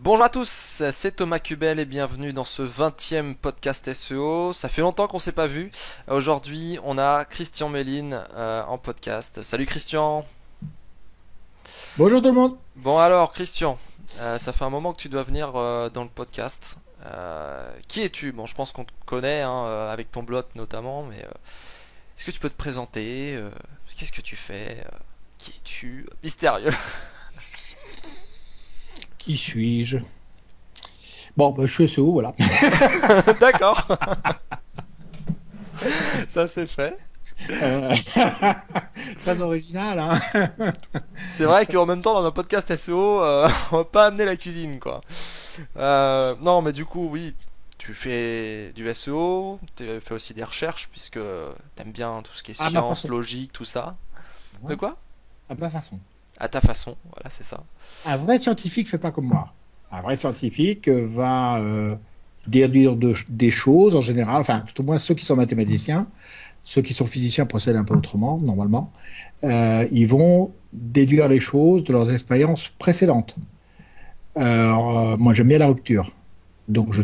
Bonjour à tous, c'est Thomas Cubel et bienvenue dans ce 20e podcast SEO. Ça fait longtemps qu'on s'est pas vu. Aujourd'hui, on a Christian Méline en podcast. Salut Christian. Bonjour tout le monde. Bon alors Christian, ça fait un moment que tu dois venir dans le podcast. Qui es-tu? Bon, je pense qu'on te connaît hein, avec ton blog notamment, mais est-ce que tu peux te présenter? Qu'est-ce que tu fais? Qui es-tu? Mystérieux. Qui suis-je? Bon, bah, je suis SEO, voilà. D'accord, ça c'est fait. Euh, Très original, hein? C'est vrai qu'en même temps, dans un podcast SEO, on va pas amener la cuisine, quoi. Non, mais du coup, oui, tu fais du SEO, tu fais aussi des recherches, puisque t'aimes bien tout ce qui est À ma science, façon. logique, tout ça. De Ouais, quoi? à ma façon. À ta façon, voilà, c'est ça. Un vrai scientifique fait pas comme moi. Un vrai scientifique va déduire des choses en général, enfin, tout au moins ceux qui sont mathématiciens, ceux qui sont physiciens procèdent un peu autrement, normalement. Ils vont déduire les choses de leurs expériences précédentes. Moi, j'aime bien la rupture. Donc,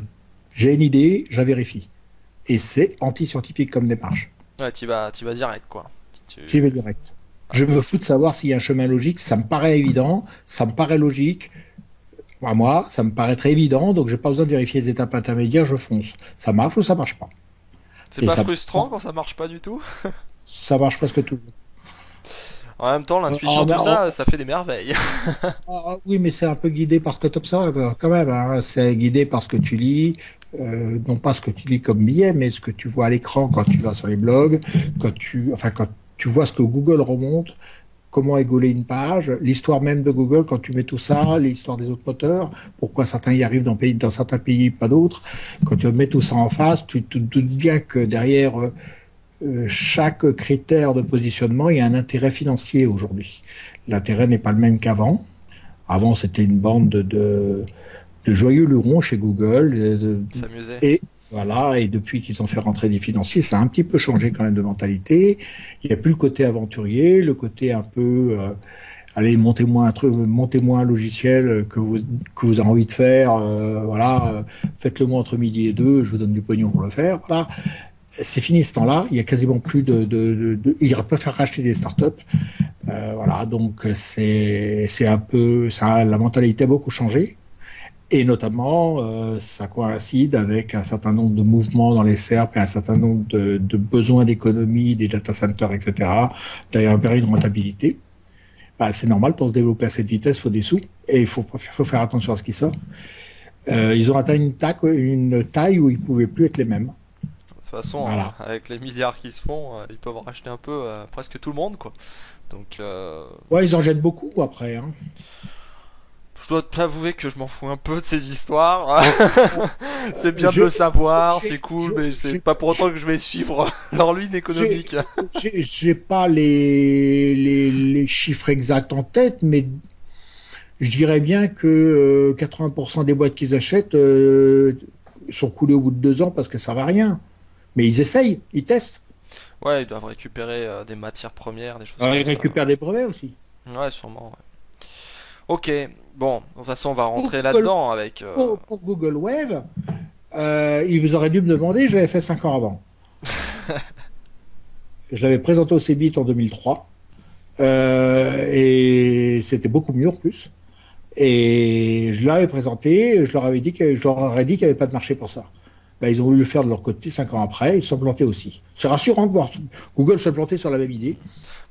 j'ai une idée, je la vérifie. Et c'est anti-scientifique comme démarche. Ouais, t'y vas direct, quoi. Tu... J'y vais direct. Ouais. Je me fous de savoir s'il y a un chemin logique, ça me paraît évident, ça me paraît logique. Moi, ça me paraît très évident, donc j'ai pas besoin de vérifier les étapes intermédiaires, je fonce. Ça marche ou ça marche pas. C'est Et pas ça, frustrant quand ça marche pas du tout? ça marche presque tout. En même temps, l'intuition, tout ça, ça fait des merveilles. Oui, mais c'est un peu guidé par ce que tu observes quand même, hein. C'est guidé par ce que tu lis, non pas ce que tu lis comme billet, mais ce que tu vois à l'écran quand tu vas sur les blogs, quand tu vois ce que Google remonte, comment égaler une page, l'histoire même de Google quand tu mets tout ça, l'histoire des autres moteurs, pourquoi certains y arrivent dans certains pays, pas d'autres. Quand tu mets tout ça en face, tu te doutes bien que derrière chaque critère de positionnement, il y a un intérêt financier aujourd'hui. L'intérêt n'est pas le même qu'avant. Avant, c'était une bande de joyeux lurons chez Google. S'amuser. Et voilà, et depuis qu'ils ont fait rentrer des financiers, ça a un petit peu changé quand même de mentalité. Il n'y a plus le côté aventurier, le côté un peu, allez, montez-moi un truc, montez-moi un logiciel que vous avez envie de faire, voilà, faites-le moi entre midi et deux, je vous donne du pognon pour le faire. Voilà. C'est fini ce temps-là. Il y a quasiment plus ils peuvent faire racheter des startups. Voilà, donc c'est un peu, ça, la mentalité a beaucoup changé. Et notamment, ça coïncide avec un certain nombre de mouvements dans les SERP et un certain nombre de besoins d'économie, des data centers, etc., d'ailleurs vers une rentabilité. Bah, c'est normal, pour se développer à cette vitesse, il faut des sous et faut faire attention à ce qui sort. Ils ont atteint une taille où ils ne pouvaient plus être les mêmes. De toute façon, Voilà. avec les milliards qui se font, ils peuvent racheter un peu presque tout le monde, quoi. Donc, Ouais, ils en jettent beaucoup après, hein. je dois t'avouer que je m'en fous un peu de ces histoires. C'est bien de Je, le savoir, j'ai, c'est cool, mais c'est pas pour autant que je vais suivre leur ligne j'ai, économique. j'ai pas les chiffres exacts en tête, mais je dirais bien que 80% des boîtes qu'ils achètent sont coulées au bout de 2 ans parce que ça va rien. Mais ils essayent, ils testent. Ouais, ils doivent récupérer des matières premières, des choses Alors, comme ils ça. récupèrent des brevets aussi. Ouais, sûrement. Ouais. Ok, bon, de toute façon, on va Pour rentrer Google, là-dedans avec. pour Google Web, ils vous auraient dû me demander, je l'avais fait 5 ans avant. Je l'avais présenté au CeBIT en 2003. Et c'était beaucoup mieux en plus. Et je l'avais présenté, je leur aurais dit qu'il n'y avait pas de marché pour ça. Ben, ils ont voulu le faire de leur côté 5 ans après, ils se sont plantés aussi. C'est rassurant de voir Google se planter sur la même idée.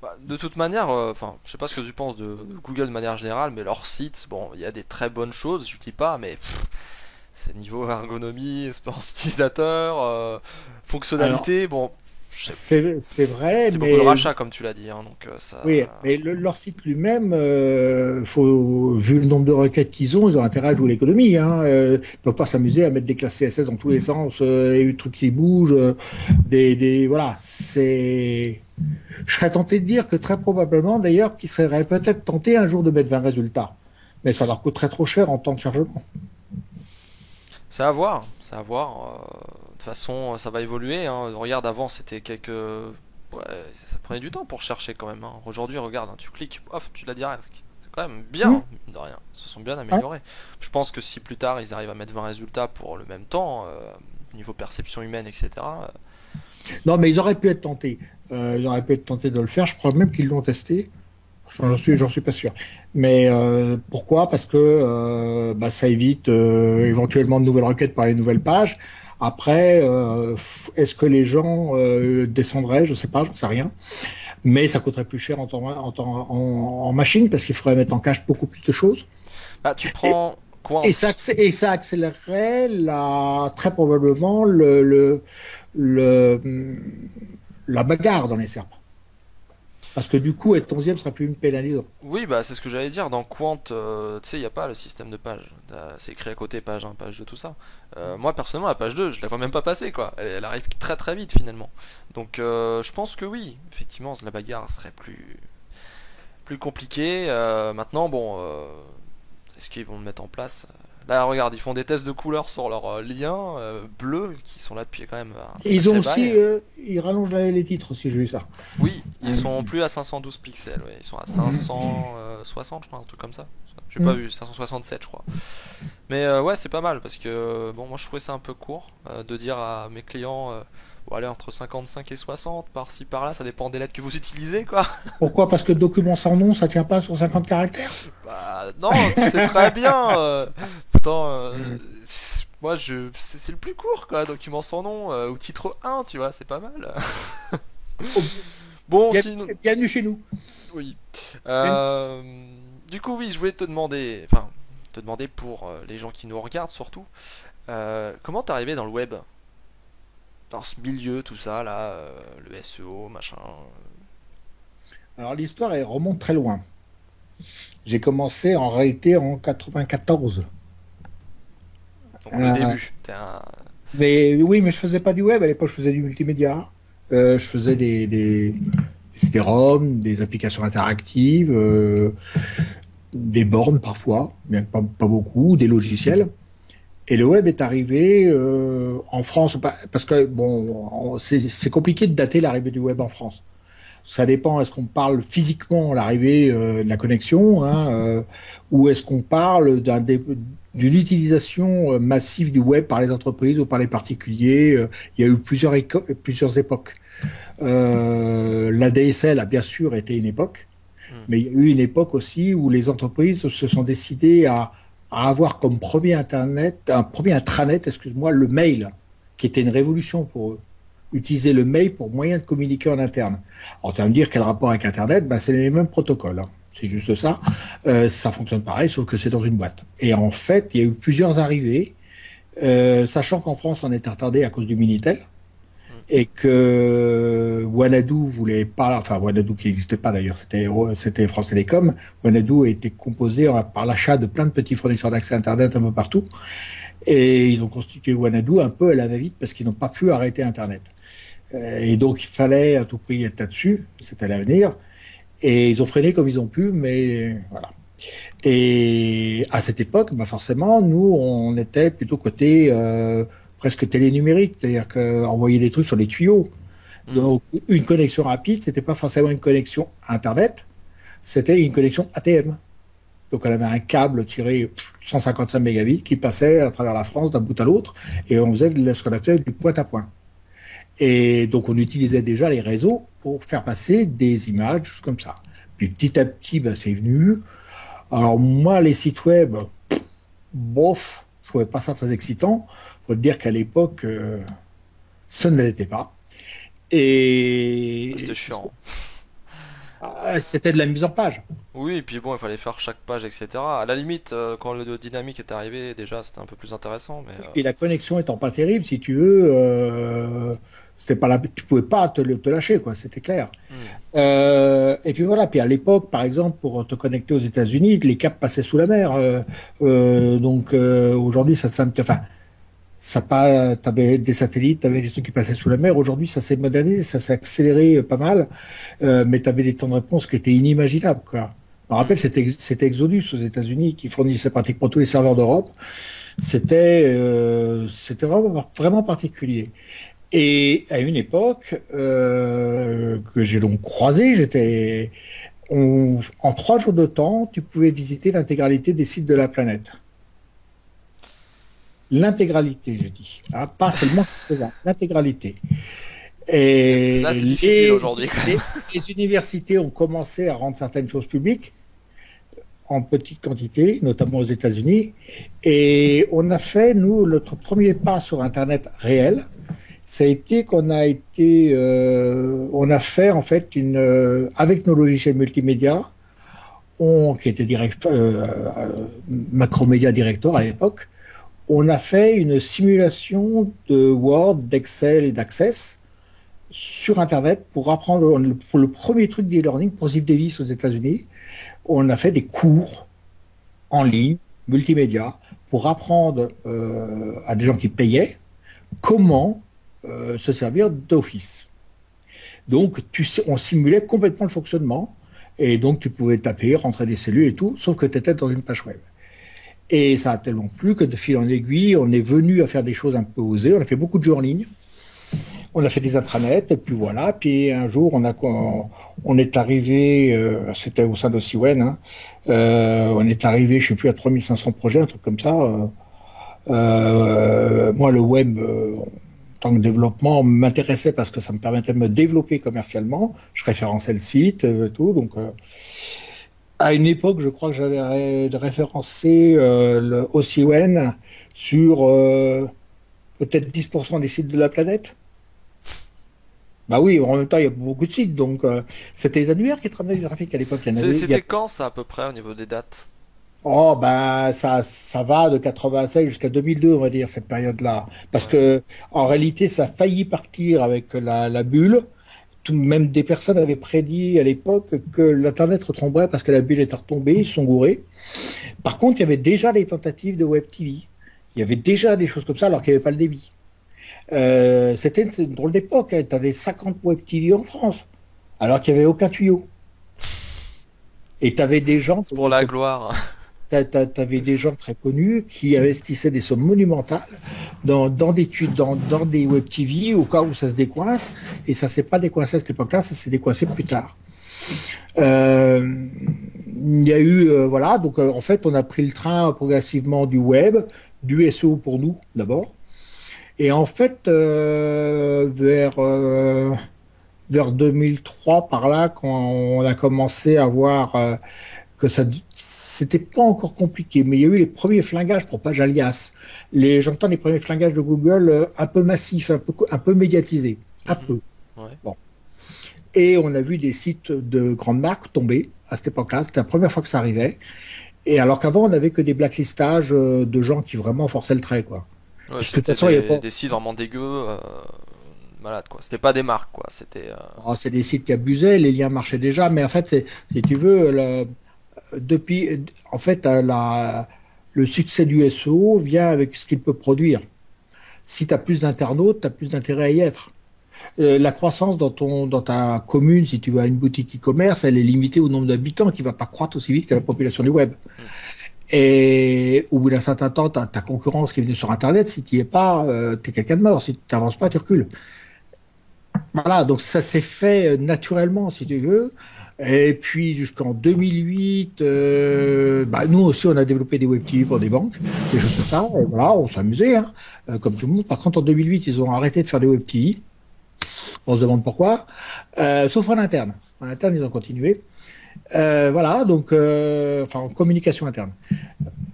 Bah, de toute manière, enfin, je sais pas ce que tu penses de Google de manière générale, mais leur site, bon, il y a des très bonnes choses, je dis pas, mais c'est niveau ergonomie, expérience utilisateur, Alors, fonctionnalité, bon, je sais- c'est vrai, c'est beaucoup de mais rachats comme tu l'as dit, hein, donc oui, ça. mais leur site lui-même, vu le nombre de requêtes qu'ils ont, ils ont intérêt à jouer l'économie, hein. Ils ne peuvent pas s'amuser à mettre des classes CSS dans tous les sens, et des trucs qui bougent, voilà, c'est. Je serais tenté de dire que très probablement, d'ailleurs, qu'ils seraient peut-être tentés un jour de mettre 20 résultats. Mais ça leur coûterait trop cher en temps de chargement. C'est à voir, c'est à voir. De toute façon, ça va évoluer, hein. Regarde, avant, c'était quelques. Ouais, ça prenait du temps pour chercher quand même, hein. Aujourd'hui, regarde, hein, tu cliques, off, tu l'as direct. C'est quand même Hmm. bien, mine de rien. Ils se sont bien Ouais. améliorés. Je pense que si plus tard ils arrivent à mettre 20 résultats pour le même temps, niveau perception humaine, etc. Non, mais ils auraient pu être tentés. Ils auraient pu être tentés de le faire. Je crois même qu'ils l'ont testé. Enfin, j'en suis pas sûr. Mais pourquoi? Parce que bah, ça évite éventuellement de nouvelles requêtes par les nouvelles pages. Après, est-ce que les gens descendraient? Je sais pas, j'en sais rien. Mais ça coûterait plus cher en machine parce qu'il faudrait mettre en cache beaucoup plus de choses. Bah, tu Et, prends Quant. et ça accélérerait très probablement le, la bagarre dans les serpes. Parce que du coup, être 11e sera plus une pénalisant. Oui, bah c'est ce que j'allais dire. Dans Quant, tu sais, il n'y a pas le système de page. C'est écrit à côté page 1, page 2, tout ça. Moi, personnellement, la page 2, je la vois même pas passer, quoi. Elle arrive très très vite, finalement. Donc, je pense que oui, effectivement, la bagarre serait plus compliquée. Maintenant, bon, est-ce qu'ils vont le mettre en place? Là, regarde, ils font des tests de couleurs sur leurs liens bleus, qui sont là depuis quand même un Et ils ont sacré aussi, bail. ils rallongent les titres aussi, j'ai vu ça. Oui, ils Euh, sont plus à 512 pixels, ouais. Ils sont à mm, 560, je crois, un truc comme ça. J'ai pas mm. vu, 567, je crois. Mais ouais, c'est pas mal parce que bon, moi je trouvais ça un peu court de dire à mes clients, bon, allez, entre 55 et 60, par-ci par-là, ça dépend des lettres que vous utilisez, quoi. Pourquoi? Parce que le document sans nom, ça tient pas sur 50 caractères? Bah, non, tu sais très bien. Pourtant, moi, c'est le plus court, quoi, document sans nom, ou titre 1, tu vois, c'est pas mal. Oh, Bon, sinon. bienvenue chez nous. Oui. Bien- Euh, du coup, oui, je voulais te demander, enfin, te demander pour les gens qui nous regardent surtout, comment t'es arrivé dans le web, dans ce milieu, tout ça, là, le SEO, machin. Alors l'histoire, elle remonte très loin. J'ai commencé en réalité en 94. Donc le Euh, début, t'es un. mais oui, mais je faisais pas du web à l'époque, je faisais du multimédia. Je faisais des CD-ROM, des applications interactives, des bornes parfois, bien que pas beaucoup, des logiciels. Et le web est arrivé en France, parce que bon, c'est compliqué de dater l'arrivée du web en France. Ça dépend, est-ce qu'on parle physiquement l'arrivée de la connexion, hein, ou est-ce qu'on parle d'une utilisation massive du web par les entreprises ou par les particuliers. Il y a eu plusieurs époques. La DSL a bien sûr été une époque, Hmm. mais il y a eu une époque aussi où les entreprises se sont décidées à avoir comme premier internet, un premier intranet, excuse-moi, le mail, qui était une révolution pour eux. Utiliser le mail pour moyen de communiquer en interne. Alors, tu vas me dire quel rapport avec Internet? Ben, c'est les mêmes protocoles, hein. C'est juste ça. Ça fonctionne pareil, sauf que c'est dans une boîte. Et en fait, il y a eu plusieurs arrivées, sachant qu'en France, on était retardé à cause du Minitel Hmm. et que Wanadoo voulait pas, enfin Wanadoo qui n'existait pas d'ailleurs, c'était France Télécom. Wanadoo a été composé par l'achat de plein de petits fournisseurs d'accès à Internet un peu partout, et ils ont constitué Wanadoo un peu à la va-vite parce qu'ils n'ont pas pu arrêter Internet. Et donc il fallait à tout prix être là-dessus, c'était l'avenir. Et ils ont freiné comme ils ont pu, mais voilà. Et à cette époque, bah forcément, nous, on était plutôt côté presque télénumérique, c'est-à-dire qu'envoyer des trucs sur les tuyaux. Hmm. Donc, une connexion rapide, c'était pas forcément une connexion Internet, c'était une connexion ATM. Donc, on avait un câble tiré 155 mégabits qui passait à travers la France d'un bout à l'autre, et on faisait ce qu'on appelait du point à point. Et donc, on utilisait déjà les réseaux pour faire passer des images, choses comme ça. Puis petit à petit, ben, c'est venu. Alors, moi, les sites web, bof, je trouvais pas ça très excitant. Faut te dire qu'à l'époque, ça ne l'était pas. C'était Et chiant. c'était de la mise en page. Oui, et puis bon, il fallait faire chaque page, etc. À la limite, quand le dynamique est arrivé, déjà, c'était un peu plus intéressant, mais. Et la connexion étant pas terrible, si tu veux, c'était pas tu pouvais pas te lâcher, quoi, c'était clair. Hmm. Et puis voilà, puis à l'époque, par exemple, pour te connecter aux États-Unis, les câbles passaient sous la mer. Donc aujourd'hui, enfin, ça pas, t'avais des satellites, t'avais des trucs qui passaient sous la mer. Aujourd'hui, ça s'est modernisé, ça s'est accéléré pas mal, mais t'avais des temps de réponse qui étaient inimaginables, quoi. Je me Hmm. rappelle, c'était Exodus aux États-Unis qui fournissait pratiquement tous les serveurs d'Europe. C'était vraiment particulier. Et à une époque que j'ai donc croisé, En 3 jours de temps, tu pouvais visiter l'intégralité des sites de la planète. L'intégralité, je dis. Hein, pas seulement l'intégralité. Là, Et c'est difficile aujourd'hui, quand même. les universités ont commencé à rendre certaines choses publiques en petite quantité, notamment aux États-Unis. Et on a fait, nous, notre premier pas sur Internet réel, ça a été on a fait en fait avec nos logiciels multimédia, qui était Macromedia Director à l'époque, on a fait une simulation de Word, d'Excel et d'Access sur Internet pour apprendre pour le premier truc d'e-learning pour Ziff Davis aux États-Unis. On a fait des cours en ligne, multimédia, pour apprendre à des gens qui payaient comment se servir d'Office. Donc, on simulait complètement le fonctionnement, et donc tu pouvais taper, rentrer des cellules et tout, sauf que tu étais dans une page web. Et ça a tellement plu que de fil en aiguille, on est venu à faire des choses un peu osées. On a fait beaucoup de jeux en ligne. On a fait des intranets, et puis voilà. Puis un jour, on est arrivé, c'était au sein de Siwen, hein, on est arrivé, je sais plus, à 3500 projets, un truc comme ça. Moi, le web, en tant que développement, m'intéressait parce que ça me permettait de me développer commercialement. Je référençais le site, tout. Donc, à une époque, je crois que j'avais référencé le OCON sur peut-être 10% des sites de la planète. Bah oui, en même temps, il y a beaucoup de sites, donc c'était les annuaires qui ramenaient du trafic à l'époque. C'était quand ça, à peu près, au niveau des dates? Oh, ben, ça va de 96 jusqu'à 2002, on va dire, cette période-là. Parce Ouais. que, en réalité, ça a failli partir avec la bulle. Même des personnes avaient prédit à l'époque que l'Internet retomberait parce que la bulle était retombée, ils se sont gourés. Par contre, il y avait déjà des tentatives de Web TV. Il y avait déjà des choses comme ça alors qu'il n'y avait pas le débit. C'était une drôle d'époque. Hein. Tu avais 50 Web TV en France alors qu'il n'y avait aucun tuyau. Et tu avais des gens, C'est pour la gloire. t'avais des gens très connus qui investissaient des sommes monumentales dans des Web TV au cas où ça se décoince. Et ça s'est pas décoincé à cette époque-là, ça s'est décoincé plus tard. Il y a eu, voilà, donc en fait, on a pris le train progressivement du web, du SEO pour nous d'abord. Et en fait, vers 2003, par là, quand on a commencé à voir que ça, c'était pas encore compliqué, mais il y a eu les premiers flingages pour page alias. J'entends les premiers flingages de Google un peu massifs, un peu médiatisés, un Mhm. peu. Ouais. Bon. Et on a vu des sites de grandes marques tomber à cette époque-là. C'était la première fois que ça arrivait. Et alors qu'avant, on n'avait que des blacklistages de gens qui vraiment forçaient le trait, quoi. Ouais, Parce que de toute c'était façon, il y a pas. des sites vraiment dégueux, malades, quoi. C'était pas des marques, quoi. C'était. Oh, c'est des sites qui abusaient, les liens marchaient déjà, mais en fait, si tu veux, depuis, en fait, le succès du SEO vient avec ce qu'il peut produire. Si tu as plus d'internautes, tu as plus d'intérêt à y être. La croissance dans ta commune, si tu as une boutique e-commerce, elle est limitée au nombre d'habitants qui ne va pas croître aussi vite que la population du web. Mm. Et au bout d'un certain temps, tu as ta concurrence qui est venue sur Internet. Si tu n'y es pas, tu es quelqu'un de mort. Si tu n'avances pas, tu recules. Voilà, donc ça s'est fait naturellement, si tu veux. Et puis jusqu'en 2008, bah, nous aussi, on a développé des web TV pour des banques, des choses comme ça. Et voilà, on s'amusait, hein, comme tout le monde. Par contre, en 2008, ils ont arrêté de faire des web TV. On se demande pourquoi. Sauf en interne. En interne, ils ont continué. Voilà, donc, enfin, en communication interne.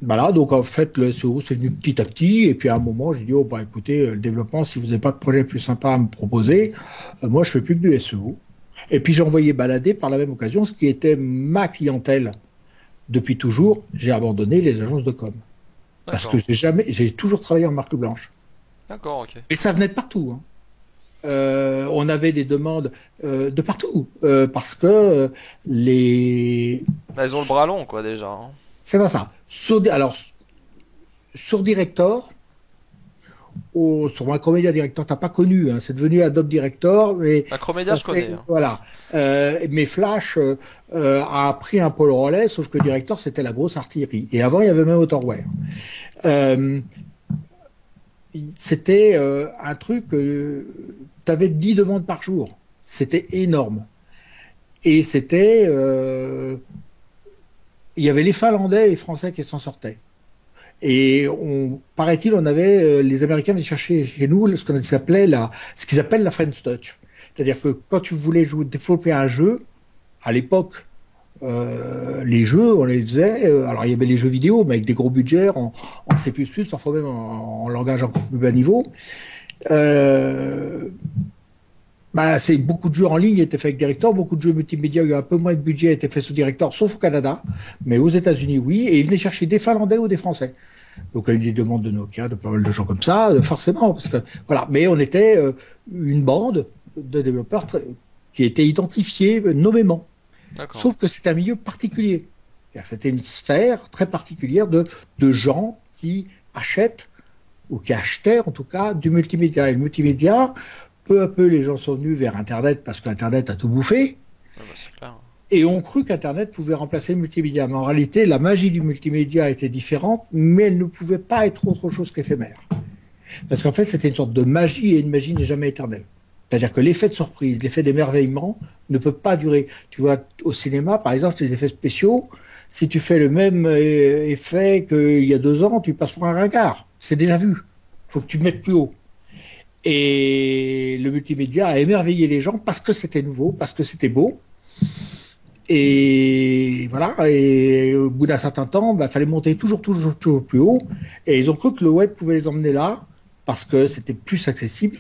Voilà, donc en fait, le SEO, c'est venu petit à petit. Et puis à un moment, j'ai dit, oh, bah écoutez, le développement, si vous n'avez pas de projet plus sympa à me proposer, moi, je fais plus que du SEO. Et puis j'ai envoyé balader par la même occasion ce qui était ma clientèle depuis toujours. J'ai abandonné les agences de com. Parce que D'accord. j'ai toujours travaillé en marque blanche. D'accord, ok. Et ça venait de partout. Hein. On avait des demandes de partout. Parce que les. Bah, ils ont le bras long, quoi, déjà, hein. C'est pas ça. Alors, sur Director, sur Macromedia Director, t'as pas connu, hein, c'est devenu Adobe Director, mais Macromedia, ça je connais, c'est hein. voilà. Mais Flash a pris un peu le relais, sauf que Director c'était la grosse artillerie. Et avant il y avait même AutoWare. Euh, C'était un truc, t'avais 10 demandes par jour, c'était énorme. Et c'était, il y avait les Finlandais et les Français qui s'en sortaient. Et paraît-il, on avait les Américains venaient chercher chez nous ce qu'ils appellent la French Touch. C'est-à-dire que quand tu voulais développer un jeu, à l'époque, les jeux, on les faisait. Alors il y avait les jeux vidéo, mais avec des gros budgets en C++, parfois même en langage encore plus bas niveau. Euh, c'est beaucoup de jeux en ligne étaient faits avec Director, beaucoup de jeux multimédia, il y a un peu moins de budget étaient faits sous Director, sauf au Canada, mais aux États-Unis oui, et ils venaient chercher des Finlandais ou des Français. Donc il y a eu des demandes de Nokia, de pas mal de gens comme ça, forcément, parce que voilà. Mais on était une bande de développeurs qui étaient identifiés nommément. D'accord. Sauf que c'est un milieu particulier. C'était une sphère très particulière de gens qui achètent, ou qui achetaient en tout cas, du multimédia. Et le multimédia, peu à peu, les gens sont venus vers Internet parce qu'Internet a tout bouffé. Ouais, bah, c'est clair. Et ont cru qu'Internet pouvait remplacer le multimédia. Mais en réalité, la magie du multimédia était différente, mais elle ne pouvait pas être autre chose qu'éphémère. Parce qu'en fait, c'était une sorte de magie, et une magie n'est jamais éternelle. C'est-à-dire que l'effet de surprise, l'effet d'émerveillement ne peut pas durer. Tu vois, au cinéma, par exemple, les effets spéciaux, si tu fais le même effet qu'il y a 2 ans, tu passes pour un ringard. C'est déjà vu. Il faut que tu te mettes plus haut. Et le multimédia a émerveillé les gens parce que c'était nouveau, parce que c'était beau. Et voilà, et au bout d'un certain temps, fallait monter toujours plus haut. Et ils ont cru que le web pouvait les emmener là, parce que c'était plus accessible.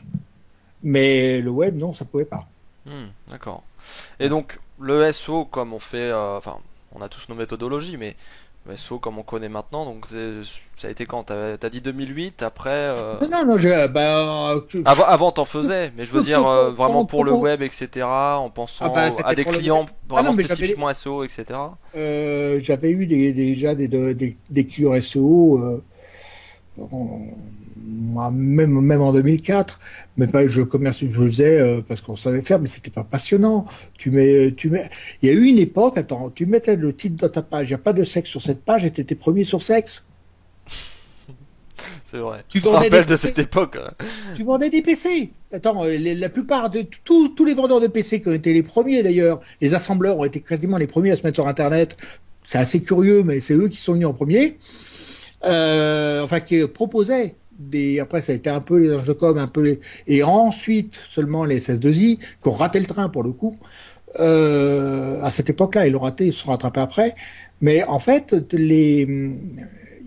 Mais le web, non, ça pouvait pas. D'accord. Et donc, le SO, comme on fait, enfin, on a tous nos méthodologies, mais le SO comme on connaît maintenant, donc ça a été quand? T'as dit 2008, après. Non, non, Avant, t'en faisais, mais je veux dire, vraiment pour le web, etc., en pensant à c'était des pour le clients web. Ah vraiment non, mais spécifiquement SEO, etc. j'avais eu déjà des clients SEO, même en 2004, mais pas je faisais parce qu'on savait faire, mais c'était pas passionnant. Il y a eu une époque, attends, tu mettais le titre dans ta page, il n'y a pas de sexe sur cette page, et t'étais premier sur sexe. C'est vrai. Tu Je me vendais rappelle des de PC. cette époque. Hein. Tu vendais des PC. Attends, la plupart de tous les vendeurs de PC qui ont été les premiers d'ailleurs, les assembleurs ont été quasiment les premiers à se mettre sur Internet. C'est assez curieux, mais c'est eux qui sont venus en premier. Enfin, qui proposaient des. Après, ça a été un peu les anges de com, et ensuite seulement les SS2I qui ont raté le train pour le coup. À cette époque-là, ils l'ont raté, ils se sont rattrapés après. Mais en fait,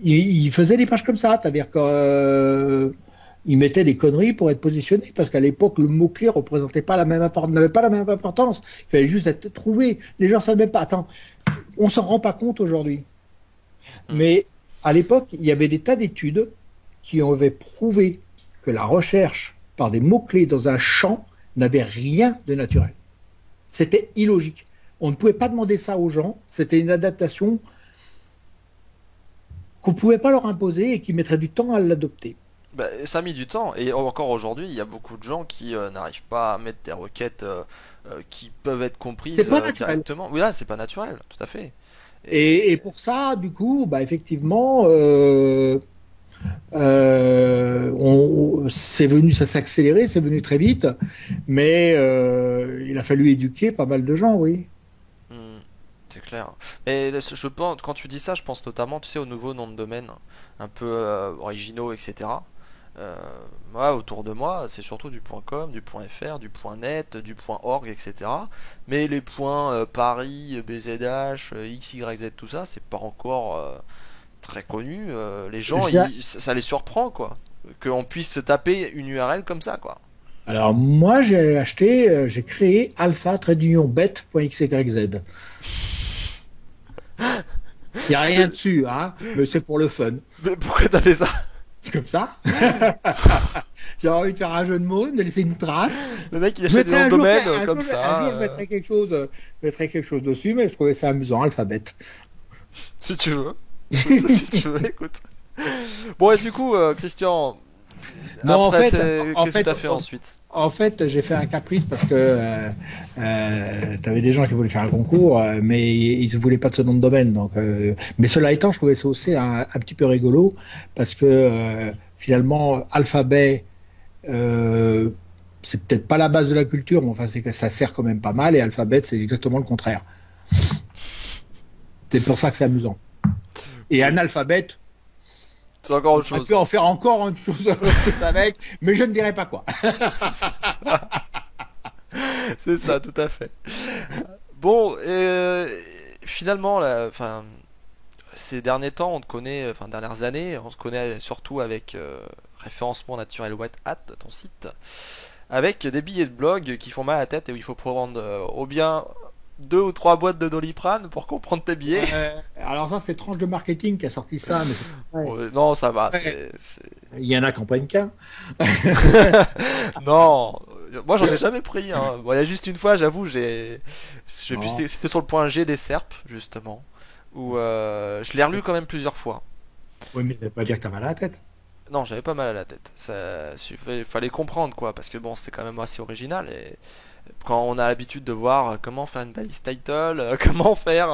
ils faisaient des pages comme ça, c'est-à-dire qu'ils mettaient des conneries pour être positionnés, parce qu'à l'époque, le mot-clé représentait pas n'avait pas la même importance. Il fallait juste être trouvé. Les gens ne savaient même pas. Attends, on s'en rend pas compte aujourd'hui. Mais à l'époque, il y avait des tas d'études qui avaient prouvé que la recherche par des mots-clés dans un champ n'avait rien de naturel. C'était illogique. On ne pouvait pas demander ça aux gens. C'était une adaptation qu'on ne pouvait pas leur imposer et qui mettrait du temps à l'adopter. Bah, ça a mis du temps, et encore aujourd'hui, il y a beaucoup de gens qui n'arrivent pas à mettre des requêtes qui peuvent être comprises C'est pas naturel. directement. Oui, là, c'est pas naturel, tout à fait. Et Et pour ça, du coup, effectivement, c'est venu, ça s'est accéléré, c'est venu très vite, mais il a fallu éduquer pas mal de gens, oui. hmm, c'est clair. Mais je pense, quand tu dis ça, je pense notamment, tu sais, aux nouveaux noms de domaine, un peu originaux, etc. Euh, Moi, autour de moi, c'est surtout du .com, du .fr, du .net, du .org, etc. Mais les points Paris, BZH, XYZ, tout ça, c'est pas encore très connu. Les gens, J'ai- ça les surprend, quoi. Qu'on puisse se taper une URL comme ça, quoi. Alors moi, j'ai créé alpha-bet.xyz. Il n'y a rien dessus, hein, mais c'est pour le fun. Mais pourquoi t'as fait ça? Comme ça. J'ai envie de faire un jeu de mots, de laisser une trace. Le mec, il Je achète des mettrai noms de un jour, domaine comme un jour, ça, je mettrai quelque chose dessus, mais je trouvais ça amusant, alphabet. si tu veux. Écoute, si tu veux, écoute. Bon, et du coup, Christian, Non, après, qu'est-ce que t'as fait en, ensuite? en fait, j'ai fait un caprice parce que t'avais des gens qui voulaient faire un concours, mais ils ne voulaient pas de ce nom de domaine. Donc, mais cela étant, je trouvais ça aussi un petit peu rigolo parce que finalement, alphabet, euh, c'est peut-être pas la base de la culture, mais enfin, c'est que ça sert quand même pas mal. Et Alphabet, c'est exactement le contraire. C'est pour ça que c'est amusant. Et Oui, analphabet, c'est encore on autre aurait pu chose. en faire encore une chose avec, mais je ne dirais pas quoi. C'est ça, tout à fait. Bon, finalement, là, enfin, ces derniers temps, on te connaît, enfin, dernières années, on se connaît surtout avec référencement naturel White Hat, ton site, avec des billets de blog qui font mal à la tête et où il faut prendre au bien deux ou trois boîtes de Doliprane pour comprendre tes billets. Alors ça, c'est Tranche de Marketing qui a sorti ça, mais ouais. Non, ça va, Ouais. Il y en a qui n'en prennent qu'un. Non, moi j'en ai jamais pris. Hein. Bon, il y a juste une fois, j'avoue, Non. c'était sur le point G des SERP justement, où je l'ai relu quand même plusieurs fois. Oui, mais ça veut pas dire que t'as mal à la tête. Non, j'avais pas mal à la tête. Fallait comprendre quoi, parce que bon, c'est quand même assez original et quand on a l'habitude de voir comment faire une balise title, comment faire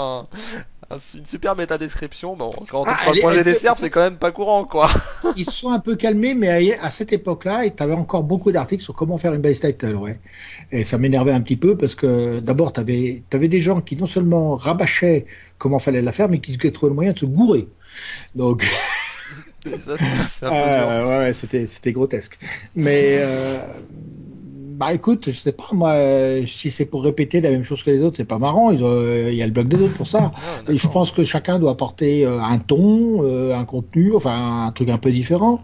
une super méta description, bon, quand on tombe Ah, sur le point G des SERP, c'est quand même pas courant quoi. ils se sont un peu calmés, mais à cette époque-là, tu avais encore beaucoup d'articles sur comment faire une base title, ouais. Et ça m'énervait un petit peu parce que d'abord, tu avais des gens qui non seulement rabâchaient comment fallait la faire, mais qui se trouvaient le moyen de se gourer. Donc, Et ça, c'est un peu dur ça. ouais, c'était grotesque. Mais bah écoute, je sais pas moi, si c'est pour répéter la même chose que les autres, c'est pas marrant. Il y a le blog des autres pour ça. Ouais, Et je d'accord. pense que chacun doit apporter un ton, un contenu, enfin un truc un peu différent.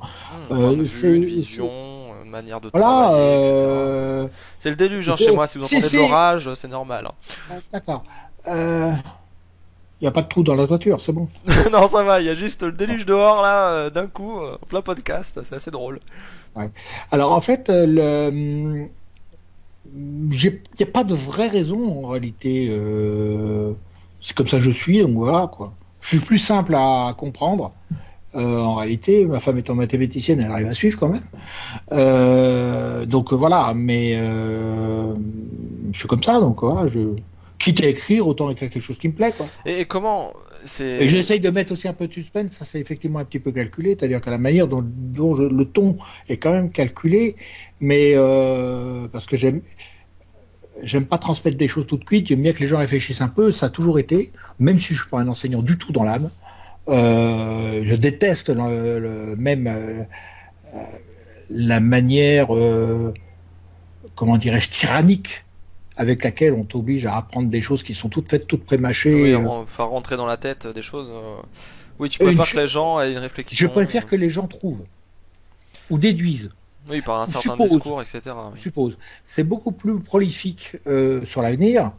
Un point de vue, une C'est vision, une manière de voilà. travailler, etc. C'est le déluge hein, chez moi. Si vous entendez de C'est l'orage, c'est normal. d'accord. Il n'y a pas de trou dans la toiture, c'est bon. Hein. Non, ça va. Il y a juste le Bon, déluge dehors là, d'un coup, en plein podcast. C'est assez drôle. ouais. Alors en fait, il n'y a pas de vraie raison en réalité. C'est comme ça que je suis, donc voilà quoi. Je suis plus simple à comprendre. En réalité, ma femme étant mathématicienne, elle arrive à suivre quand même. Donc voilà, mais je suis comme ça, donc voilà, quitte à écrire, autant écrire quelque chose qui me plaît, quoi. Et comment Et c'est j'essaye de mettre aussi un peu de suspense, ça c'est effectivement un petit peu calculé, c'est-à-dire que la manière dont le ton est quand même calculé, mais parce que j'aime pas transmettre des choses toutes cuites, j'aime bien que les gens réfléchissent un peu, ça a toujours été, même si je suis pas un enseignant du tout dans l'âme. Je déteste même la manière, comment dirais-je, tyrannique avec laquelle on t'oblige à apprendre des choses qui sont toutes faites, toutes oui, prémâchées. enfin rentrer dans la tête des choses. Oui, tu Une préfères que ch- les gens aient une je réflexion. préfère que les gens trouvent ou déduisent Oui, par un ou certain supposent. discours, etc. Oui. Suppose. C'est beaucoup plus prolifique sur l'avenir.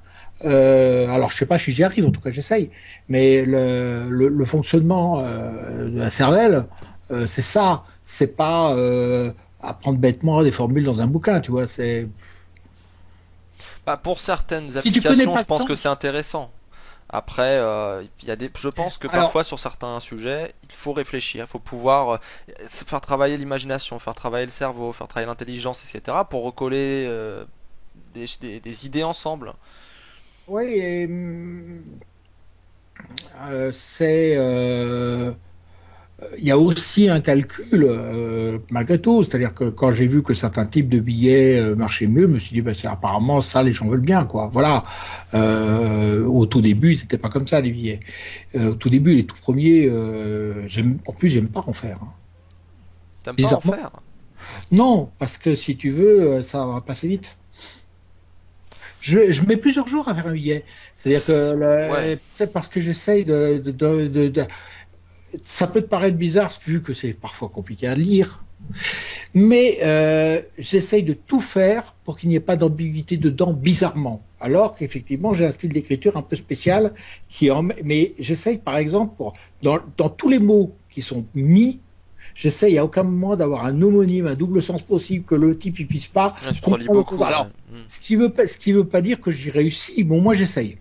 Alors, je sais pas si j'y arrive, en tout cas, j'essaye. Mais le fonctionnement de la cervelle, c'est ça. C'est pas apprendre bêtement des formules dans un bouquin, tu vois. C'est Bah, pour certaines si tu connais applications, pas je le pense que sens. c'est intéressant. Après, je pense que parfois Alors, sur certains sujets, il faut réfléchir, il faut pouvoir faire travailler l'imagination, faire travailler le cerveau, faire travailler l'intelligence, etc. pour recoller des idées ensemble. oui, c'est il y a aussi un calcul malgré tout, c'est-à-dire que quand j'ai vu que certains types de billets marchaient mieux, je me suis dit bah, c'est apparemment ça les gens veulent bien quoi. Voilà. Au tout début, c'était pas comme ça les billets. Au tout début, les tout premiers, en plus j'aime pas en faire. Hein. T'aimes pas en Bizarrement. faire? Non, parce que si tu veux, ça va passer vite. Je mets plusieurs jours à faire un billet. C'est-à-dire que Ouais. c'est parce que j'essaye ça peut te paraître bizarre vu que c'est parfois compliqué à lire. Mais j'essaye de tout faire pour qu'il n'y ait pas d'ambiguïté dedans, bizarrement. Alors qu'effectivement, j'ai un style d'écriture un peu spécial mais j'essaye, par exemple, dans tous les mots qui sont mis, j'essaye à aucun moment d'avoir un homonyme, un double sens possible, que le type ne puisse pas Ouais, tu te relis comprendre autre chose. beaucoup, ouais. Alors, ce qui veut pas dire que j'y réussis. Bon, moi, j'essaye.